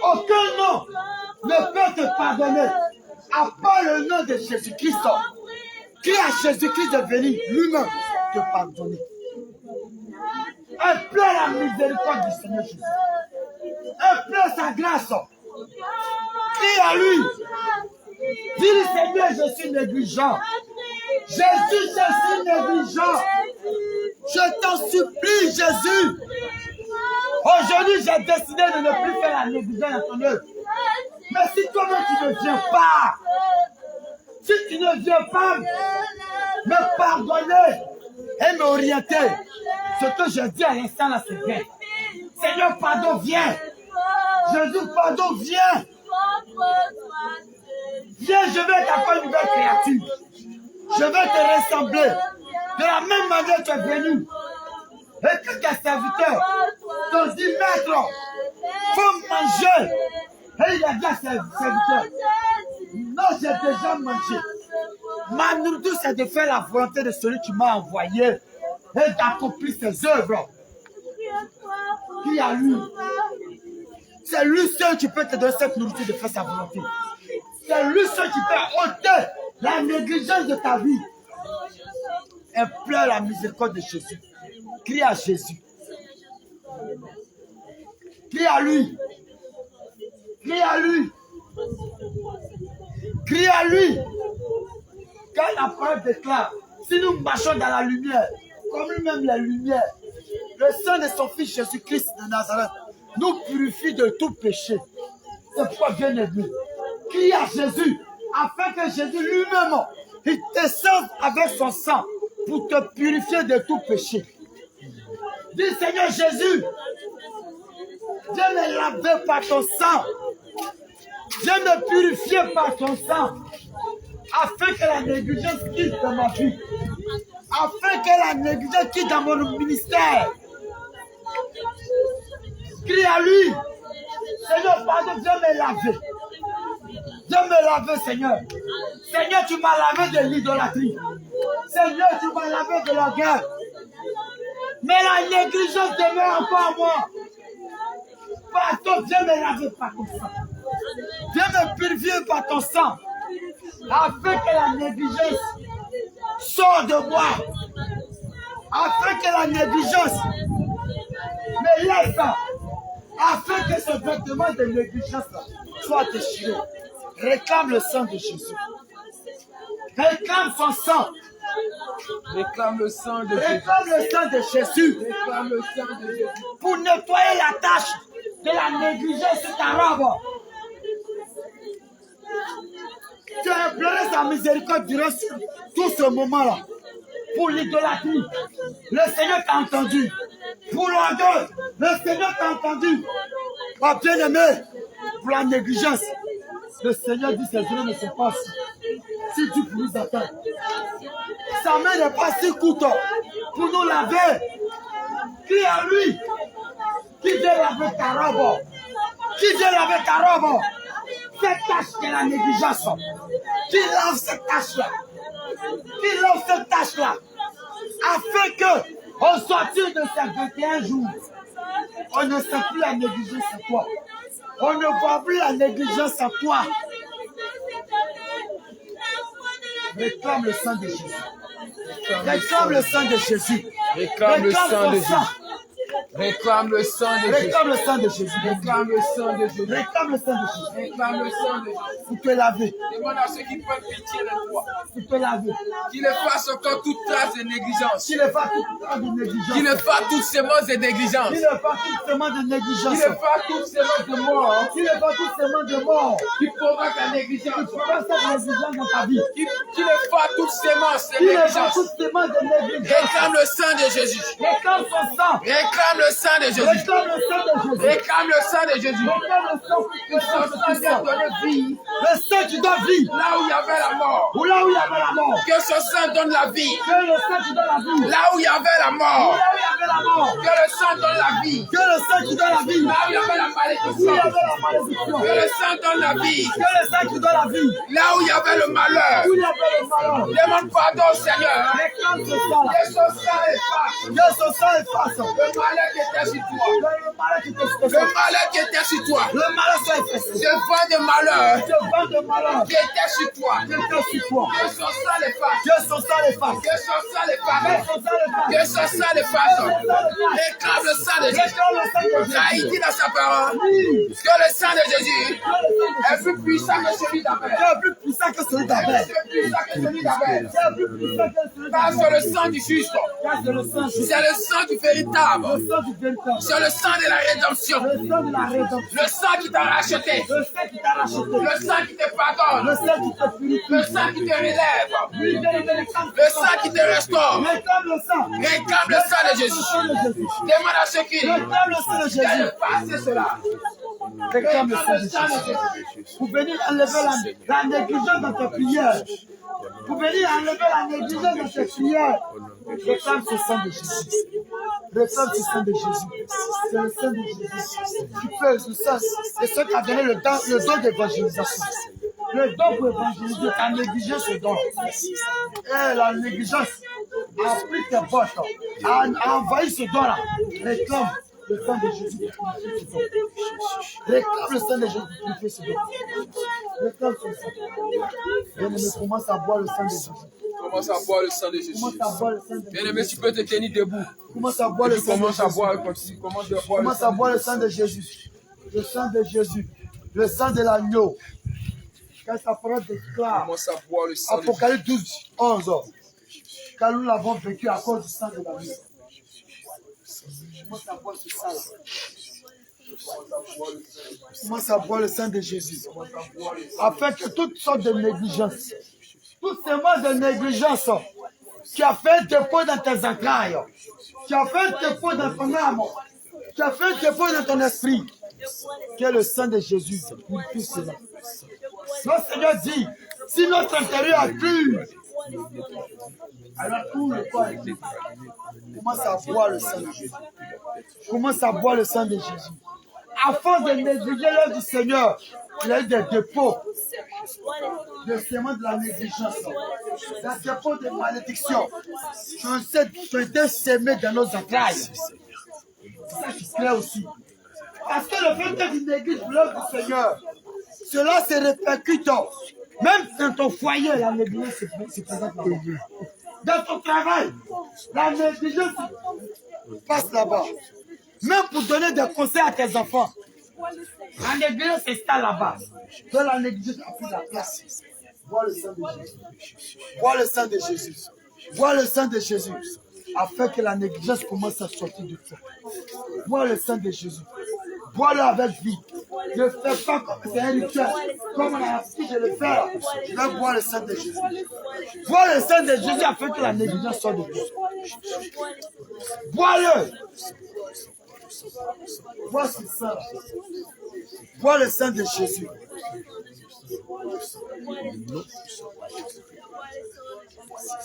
Aucun nom ne peut te pardonner à part le nom de Jésus-Christ. Crie à Jésus-Christ de venir lui-même te pardonner. Implore la miséricorde du Seigneur Jésus. Implore sa grâce. Crie à lui. Dis-lui, Seigneur, je suis négligent. Jésus, je suis négligent. Je t'en supplie, Jésus. Aujourd'hui, j'ai décidé de ne plus faire la négligence dans ton œuvre. Mais si toi-même tu ne viens pas, si tu ne viens pas me pardonner et m'orienter, ce que je dis à l'instant là, c'est vrai. Seigneur, pardon, viens. Jésus, pardon, viens. Viens, je vais t'apporter une nouvelle créature. Je vais te ressembler de la même manière que tu es venu. Et que tes serviteurs t'ont dit, maître, faut manger. Et il a dit à ses serviteurs, non, j'ai déjà mangé. Ma nourriture, c'est de faire la volonté de celui qui m'a envoyé et d'accomplir ses œuvres. Qui a lui? C'est lui seul qui peut te donner cette nourriture de faire sa volonté. C'est lui seul qui peut ôter la négligence de ta vie. Implore la miséricorde de Jésus. Crie à Jésus. Crie à lui. Crie à lui. Crie à lui. Quand la parole déclare, si nous marchons dans la lumière, comme lui-même la lumière, le sang de son fils Jésus-Christ de Nazareth nous purifie de tout péché. C'est pourquoi, bien aimé, crie à Jésus, afin que Jésus lui-même, il descende avec son sang pour te purifier de tout péché. Dis, Seigneur Jésus, viens me laver par ton sang. Viens me purifier par ton sang. Afin que la négligence quitte dans ma vie. Afin que la négligence quitte dans mon ministère. Crie à lui. Seigneur, pardon, viens me laver. Viens me laver, Seigneur. Seigneur, tu m'as lavé de l'idolâtrie. Seigneur, tu m'as lavé de la guerre. Mais la négligence demeure encore en moi. Pardon, viens me laver par ton sang. Viens me purifier par ton sang. Afin que la négligence sorte de moi. Afin que la négligence me laisse. Afin que ce vêtement de négligence soit déchiré. Réclame le sang de Jésus. Réclame son sang. Réclame le sang de Jésus. Réclame le sang de Jésus. Réclame le sang de Jésus. Pour nettoyer la tâche de la négligence sur ta robe. Tu as imploré sa miséricorde durant tout ce moment-là. Pour l'idolâtrie, le Seigneur t'a entendu. Pour l'orgueil, le Seigneur t'a entendu. Oh, bien-aimé, pour la négligence, le Seigneur dit que ces jours ne sont pas si Dieu pour nous attendre. Sa main n'est pas si courte pour nous laver. Crie à lui. Qui vient laver ta robe? Qui vient laver ta robe? Cette tâche de la négligence. Qui lave cette tâche-là? Qui lave cette tâche-là? Afin que, au sortir de ces 21 jours, on ne sent plus la négligence en toi. On ne voit plus la négligence en toi. Réclame le sang de Jésus. Réclame le sang de Jésus. Réclame le sang de son sang. Jésus. Réclame le sang de Jésus. Réclame le sang de Jésus. Réclame le sang de Jésus. Réclame le sang de Jésus. Réclame le sang de Jésus. Pour te laver. Demande à ceux qui prennent pitié de toi. Pour te laver. Qu'il efface encore toute trace de négligence. Qu'il efface toute trace de négligence. Qu'il efface toutes sémences de négligence. Qu'il efface toute semence de négligence. Qu'il efface toutes sémences de mort. Qu'il efface toute semence de mort. Qui provoque la négligence. Pas cette négligence dans ta vie. Qu'il efface toute sémence de Qu'il efface négligence. toute semence de négligence. Réclame le sang de Jésus. Réclame son sang. Réclame le sang de Jésus. Réclame le sang de Jésus. Réclame le sang de Jésus. Réclame le sang. Que son sang t'a donné vie. Le sang qui donne vie. Là où il y avait la mort. Ou là où il y avait la mort. Que son sang donne la vie. Que le sang qui donne la vie. Là où il y avait la mort. Là où il y avait la mort. Que le sang donne la vie. Que le sang qui donne la vie. Là où il y avait la Où il y malédiction. avait la malédiction. Que le sang donne la vie. Que le sang qui donne la vie. Là où il y avait le malheur. Où il y avait le malheur. Demande pardon au Seigneur. Réclame ce sang-là. Que son sang efface Que ce sang efface. le malheur qui était sur toi. Le malheur qui te Le malheur qui était sur toi. Le malheur soit effacé. Ce vent de malheur Ce vent de malheur qui était sur toi. qui était sur toi. Que son sang l'efface. Que son sang l'efface. Que son sang Que l'efface. son sang l'efface. Que son sang l'efface. Réclame le sang de Jésus. Réclame le sang de Ça, il Jésus. dit dans sa parole Oui. que le sang de Jésus Que le sang de est plus puissant que celui d'Abel. Jésus est plus puissant que celui d'Abel. C'est plus puissant que celui d'Abel. C'est plus puissant que celui Car d'Abel. c'est le sang du juste. Car c'est le sang de C'est le sang du véritable. le sang du véritable. C'est le sang de la rédemption. Le sang de la rédemption. Le sang qui t'a racheté. Le sang qui t'a racheté. Le sang qui te pardonne. Le sang qui te purifie. Le sang qui te relève. Oui, réclame Le sang qui te restaure. le sang. Réclame le sang de Jésus. Le sang de Jésus. Demande à ceux qui Réclame le sang de Jésus. passer cela. Réclame le sang de Jésus. Pour venir enlever la négligence dans tes prières. Pour venir enlever la négligence dans tes prières. Réclame ce sang de Jésus. Réclame ce sang de Jésus. C'est le sang de Jésus qui fait le sang. C'est ce qui a donné le don d'évangélisation. Le don pour évangéliser, ta négligence se donne. Et la négligence a pris tes votes, a envahi ce don-là. Réclame le sang de Jésus qui purifie ce don. Réclame le sang de Jésus qui purifie ce don. Réclame son sang. Bien-aimé, commence à boire le sang de Jésus. Commence à boire le sang de Jésus. Commence à boire le sang de Jésus. Bien-aimé, tu peux te tenir debout. Commence à boire le Tu sang de commences à Jésus. boire, continue, commence à boire le Commence à sang. boire le sang de Jésus. Le sang de Jésus. Le sang de l'agneau. Quand sa parole déclare, Commence à boire le sang de Jésus. Apocalypse 12, 11. Car nous l'avons vécu à cause du sang de l'agneau. Commence à boire ce sang-là. Commence à boire le sang de Jésus. Afin que toutes sortes de négligence, toutes ces mots de négligence qui a fait un dépôt dans tes entrailles, qui a fait un dépôt dans ton âme, qui a fait un dépôt dans ton esprit, que le sang de Jésus purifie cela. Notre Seigneur dit, si notre intérieur est pur, alors tout le corps est pur. Commence à boire le sang de Jésus. Commence à boire le sang de Jésus. Afin de négliger l'œuvre du Seigneur, il y a eu des dépôts de semences de la négligence, des dépôts de malédiction qui ont été semés dans nos entrailles. C'est ça qui se plaît aussi. Parce que le fait que tu négliges l'œuvre du Seigneur, cela se répercute. Même dans ton foyer, la négligence se présente là-bas. Dans ton travail, la négligence passe là-bas. Même pour donner des conseils à tes enfants, la négligence s'installe là-bas. Donc la négligence a pris la place. Bois le sang de Jésus. Bois le sang de Jésus. Bois le sang de Jésus. Afin que la négligence commence à sortir de toi. Bois le sang de Jésus. Bois-le avec vie. Ne fais pas comme c'est un rituel. Comme on a appris de le faire. Je vais boire le sang de Jésus. Bois le sang de Jésus afin que la négligence sorte de toi. Bois-le. Bois ce sang. Bois le sang de Jésus.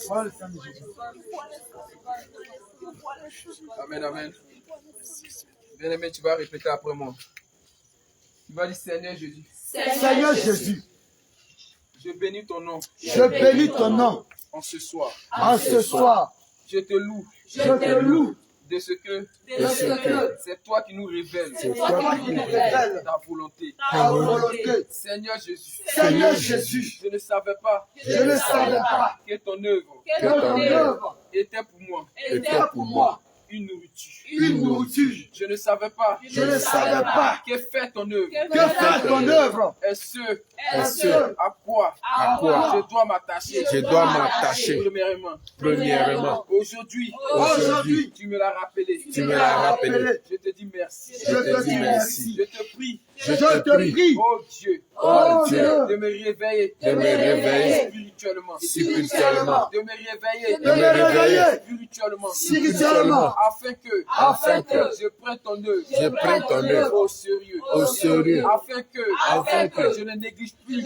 Bois le sang de Jésus. Amen, amen. Bien-aimé, tu vas répéter après moi. Tu vas dire, Seigneur Jésus, Seigneur Jésus, je bénis ton nom je bénis ton nom en ce soir. en ce soir. Je te loue Je te loue de ce que c'est toi qui nous révèles ta volonté. Seigneur Jésus, je ne savais pas que ton œuvre était pour moi une nourriture. Je ne savais pas que faire ton œuvre est ce à quoi je dois m'attacher. Premièrement, aujourd'hui, tu me l'as rappelé. Je te dis merci. Je te prie. Oh Dieu, de me réveiller spirituellement, de me réveiller spirituellement, afin que je prenne ton œuvre au sérieux, afin que je ne néglige plus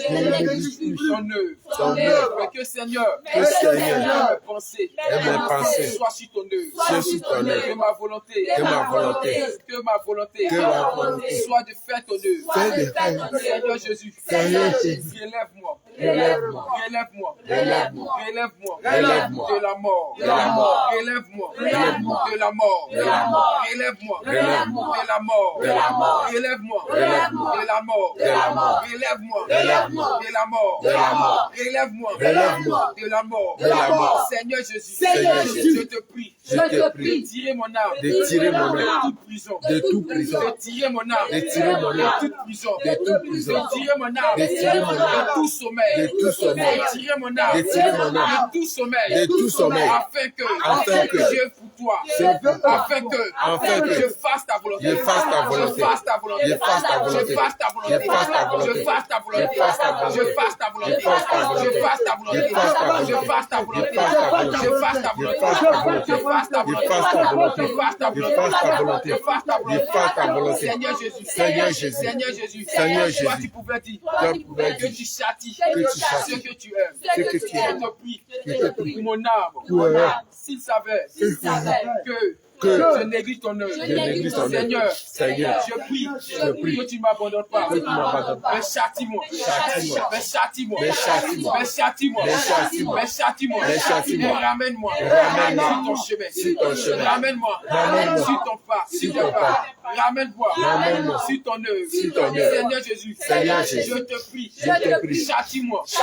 ton œuvre, mais que Seigneur, mes pensées soient sur ton œuvre, que ma volonté soit de faire ton œuvre. Seigneur Jésus, relève-moi de la mort, relève-moi de la mort, relève-moi de la mort, relève-moi de la mort, relève-moi de la mort, relève-moi de la mort. Seigneur Jésus, je te prie de tirer mon âme de toute prison, de tirer mon âme de toute prison, de tirer mon âme de tout sommeil, de tirer mon âme de tout sommeil, afin que je pour toi, afin que je fasse ta volonté, je fasse ta volonté, je fasse ta volonté, je fasse ta volonté, je fasse ta volonté, je fasse ta volonté, je fasse ta volonté, je fasse ta volonté, je fasse ta volonté, je fasse ta volonté, je fasse ta volonté, je fasse ta volonté, je fasse ta volonté, je fasse ta volonté, je fasse ta volonté, je fasse ta volonté, je fasse ta volonté. Seigneur Jésus, toi tu pouvais dire que tu châties ce que tu aimes. Je te prie pour mon âme, s'il savait que je néglige ton œuvre. Seigneur, je prie que tu ne m'abandonnes pas. Mais châtie-moi. Et ramène-moi sur ton chemin. Ramène-moi sur ton pas. Ramène-moi sur ton œuvre. Seigneur Jésus, je te prie. Châtie-moi. Si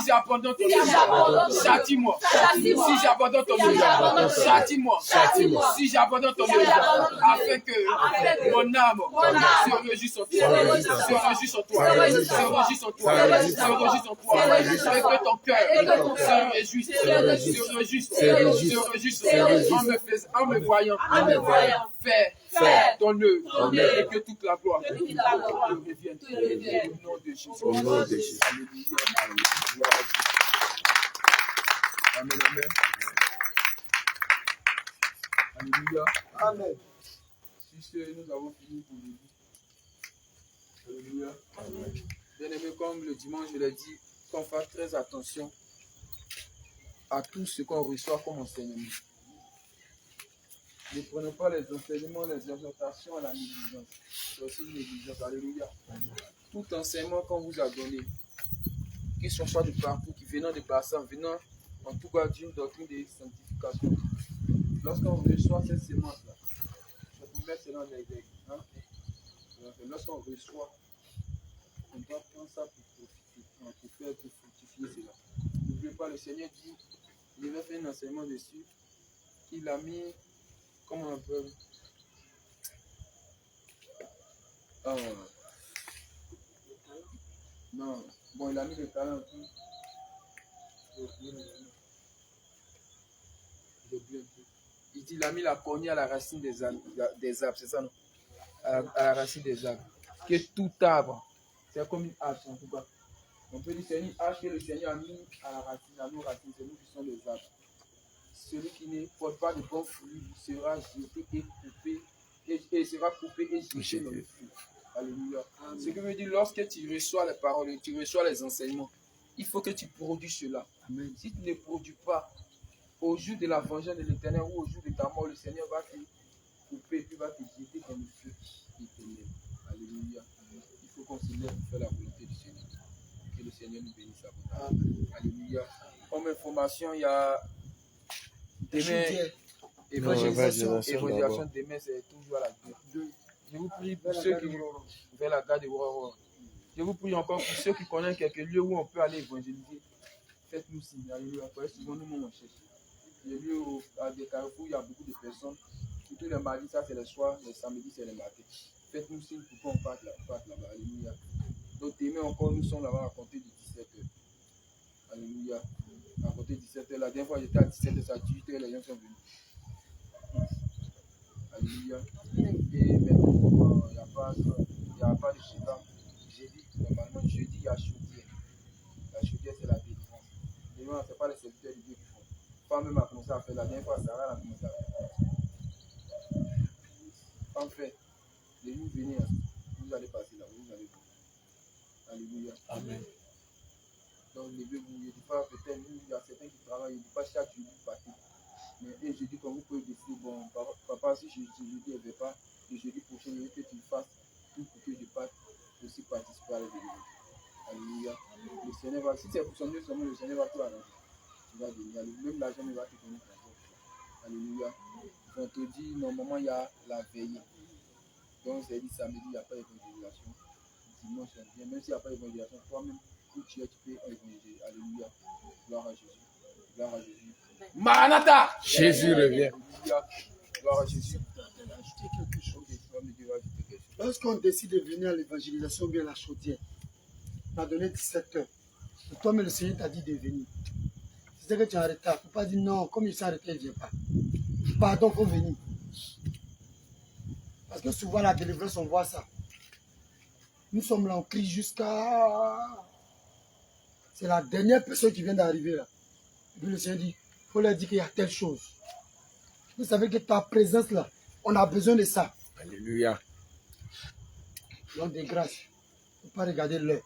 j'abandonne ton œuvre, châtie-moi. Si j'abandonne ton œuvre, châtie-moi. Si j'abandonne ton œuvre, afin que mon âme se réjouisse en toi, et que ton cœur se réjouisse en me voyant faire ton œuvre, et que toute la gloire te revienne au nom de Jésus. Amen. Alléluia. Amen. Si nous avons fini pour le dire. Alléluia. Bien aimé, comme le dimanche, je l'ai dit, qu'on fasse très attention à tout ce qu'on reçoit comme enseignement. Ne prenons pas les enseignements, les exhortations à la négligence. C'est aussi une négligence. Alléluia. Tout enseignement qu'on vous a donné, qu'il soit de partout, qui venant de passants, venant en tout cas d'une doctrine de sanctification. Lorsqu'on reçoit cette sémence-là, c'est pour mettre cela dans les aigles. Hein? Lorsqu'on reçoit, on doit prendre ça pour fructifier cela. N'oubliez pas, le Seigneur dit, il avait fait un enseignement dessus, il a mis, comment on appelle, non, bon, il a mis le talent tout. Il dit, il a mis la cognée à la racine des arbres, c'est ça, non? À la racine des arbres. Que tout arbre, c'est comme une hache en tout cas. On peut dire c'est une hache que le Seigneur a mis à la racine, à nos racines, c'est nous qui sommes les arbres. Celui qui ne porte pas de bons fruits sera jeté et coupé, et sera coupé et jeté dans le feu. Alléluia. Ce qui veut dire, lorsque tu reçois les paroles, tu reçois les enseignements, il faut que tu produis cela. Amen. Si tu ne produis pas, au jour de la vengeance de l'Éternel ou au jour de ta mort, le Seigneur va te couper et puis va te jeter dans le feu éternel. Alléluia. Il faut qu'on se lève pour faire la volonté du Seigneur. Que le Seigneur nous bénisse abondamment. Alléluia. Comme information, il y a demain Évangélisation demain, c'est toujours à la guerre. Je vous prie pour ceux qui vont vers la gare de Waro. Je vous prie encore pour ceux qui connaissent quelques lieux où on peut aller évangéliser. Faites-nous signe. Alléluia. Souvent, nous, on cherche. Les lieux à des carrefours, il y a beaucoup de personnes. Surtout les mardis, ça c'est le soir. Les samedis, c'est le matin. Faites-nous signe pour qu'on parte là-bas. Alléluia. Donc, demain encore, nous sommes là-bas à compter de 17h. Alléluia. À compter de 17h. La dernière fois, j'étais à 17h, à 18h, les gens sont venus. Alléluia. Et maintenant, il n'y a pas de programme. Jeudi, normalement, jeudi, il y a chaudière. La chaudière, c'est la délivrance. Demain, ce n'est pas les serviteurs de Dieu qui font. Pas même à commencer à faire. La dernière fois, Sarah a commencé à faire. En fait, les jours venir, vous allez passer là, vous allez voir. Alléluia. Amen. Donc, levez-vous. Je ne dis pas, peut-être, il y a certains qui travaillent, je ne dis pas chaque jour, vous partez. Mais et je dis, comme vous pouvez décider, bon, papa, si je ne vais pas, le jeudi prochain, je veux que tu fasses tout pour que je parte aussi participer à la vidéo. Alléluia. Le Seigneur va, si c'est pour son Dieu seulement, le Seigneur va tout arranger. Tu vas venir. Même l'argent, il va te donner ton corps. Alléluia. Vendredi, normalement, il y a la veillée. Donc, c'est dit samedi, il n'y a pas d'évangélisation. Dimanche, bien, même s'il n'y a pas d'évangélisation, toi-même, où tu es, tu peux évangéliser. Alléluia. Gloire à Jésus. Gloire à Jésus. Maranatha! Jésus revient. Alléluia. Gloire à Jésus. Lorsqu'on décide de venir à l'évangélisation, bien à la chaudière, on a donné 17 heures. Et toi, mais le Seigneur t'a dit de venir. C'est que tu es en retard. Il ne faut pas dire non, comme il s'est arrêté, il ne vient pas. Pardon, il faut venir. Parce que souvent, la délivrance, on voit ça. Nous sommes là, on crie jusqu'à... C'est la dernière personne qui vient d'arriver là. Et puis le Seigneur dit, il faut leur dire qu'il y a telle chose. Vous savez que ta présence là, on a besoin de ça. Alléluia. Donc de grâce, il ne faut pas regarder l'heure.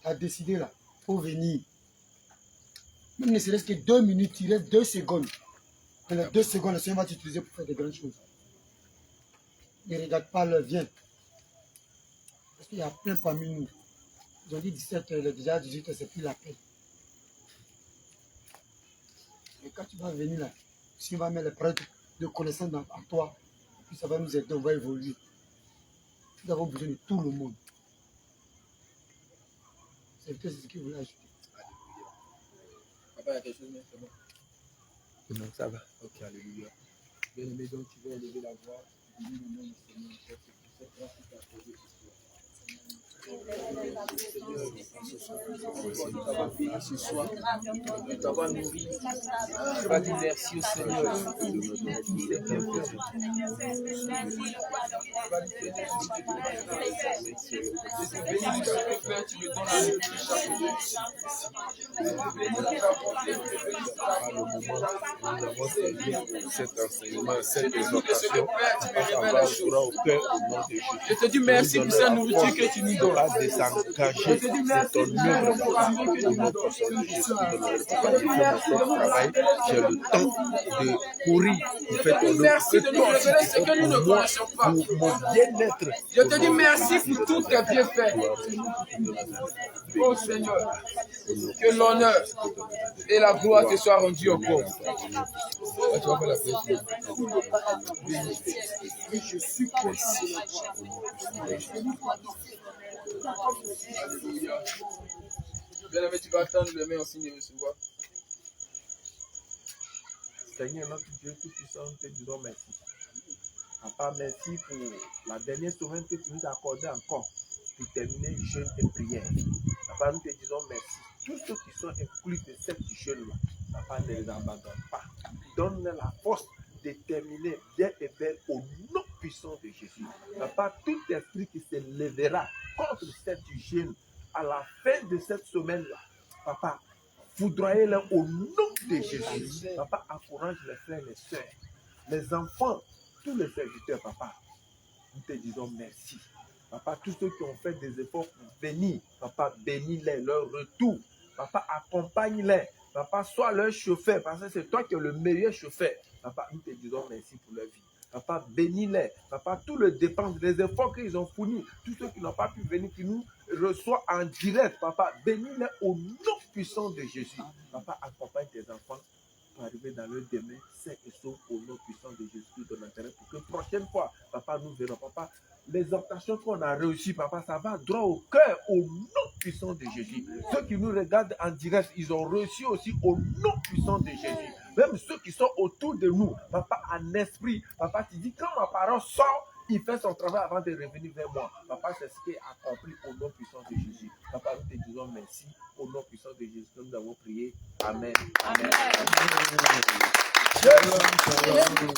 Tu as décidé là, il faut venir. Même ne serait-ce que 2 minutes, il reste 2 secondes. Et les 2 secondes, le Seigneur va t'utiliser pour faire de grandes choses. Ne regarde pas l'heure, viens. Parce qu'il y a plein parmi nous. Ils ont dit 17 heures, il est déjà 18 heures, c'est plus la peine. Et quand tu vas venir là, si on va mettre les preuves de connaissance en toi, puis ça va nous aider, on va évoluer. Nous avons besoin de tout le monde. C'est ce que vous voulez ajouter. Papa, il y a quelque chose, mais c'est bon. Non, ça va. Ok, alléluia. Bien aimé, donc tu vas élever la voix. Dis le nom du Seigneur. C'est grâce qui t'a posé ce soir. Tu t'avoir nourri. Tu vas dire merci au Seigneur. Il s'est bien fait. Je te bénis, Père, tu me donnes la vie chaque jour. Nous avons servi cet enseignement, cette exhortation, au cœur au nom de Jésus. Je te dis merci pour cette nourriture que tu nous donnes. Pas désengager de ton œuvre, au nom de Jésus. J'ai le temps de courir pour faire ton œuvre. Merci de nous révéler ce que nous ne connaissons pas. Pour mon bien-être. Je te dis merci pour tout tes bienfaits. Oh Seigneur, que l'honneur et la gloire te soient rendus encore. Tu vas faire la prière. Je suis conçu. Bien aimé, tu vas attendre le main en signe de recevoir. Seigneur, notre Dieu tout-puissant, nous te disons merci. Papa, merci pour la dernière semaine que tu nous as accordée encore pour terminer le jeûne et prière. Papa, nous te disons merci. Tous ceux qui sont inclus de cette jeûne-là, Papa, ne les abandonne pas. Donne-leur la force de terminer bien et belle au nom puissant de Jésus. Papa, tout esprit qui se lèvera contre cette jeûne à la fin de cette semaine-là, Papa, foudroyez-les au nom de Jésus. Papa, encourage les frères et les sœurs, les enfants, tous les serviteurs, Papa. Nous te disons merci. Papa, tous ceux qui ont fait des efforts pour venir, Papa, bénis-les, leur retour. Papa, accompagne-les. Papa, sois leur chauffeur, parce que c'est toi qui es le meilleur chauffeur. Papa, nous te disons merci pour leur vie. Papa, bénis-les. Papa, tout le dépense, les efforts qu'ils ont fournis, tous ceux qui n'ont pas pu venir, qui nous reçoivent en direct, Papa, bénis-les au nom puissant de Jésus. Papa, accompagne tes enfants pour arriver dans le demain, sain et sauf au nom puissant de Jésus-Christ de Nazareth. Pour que prochaine fois, papa, nous verrons, papa, l'exhortation qu'on a réussi, papa, ça va droit au cœur, au nom puissant de Jésus. Ceux qui nous regardent en direct, ils ont réussi aussi au nom puissant de Jésus. Même ceux qui sont autour de nous, papa, en esprit, papa, tu dis, quand ma parole sort, il fait son travail avant de revenir vers moi. Papa, c'est ce qui est accompli au nom puissant de Jésus. Papa, nous te disons merci au nom puissant de Jésus. Nous avons prié. Amen. Amen. Amen. Amen.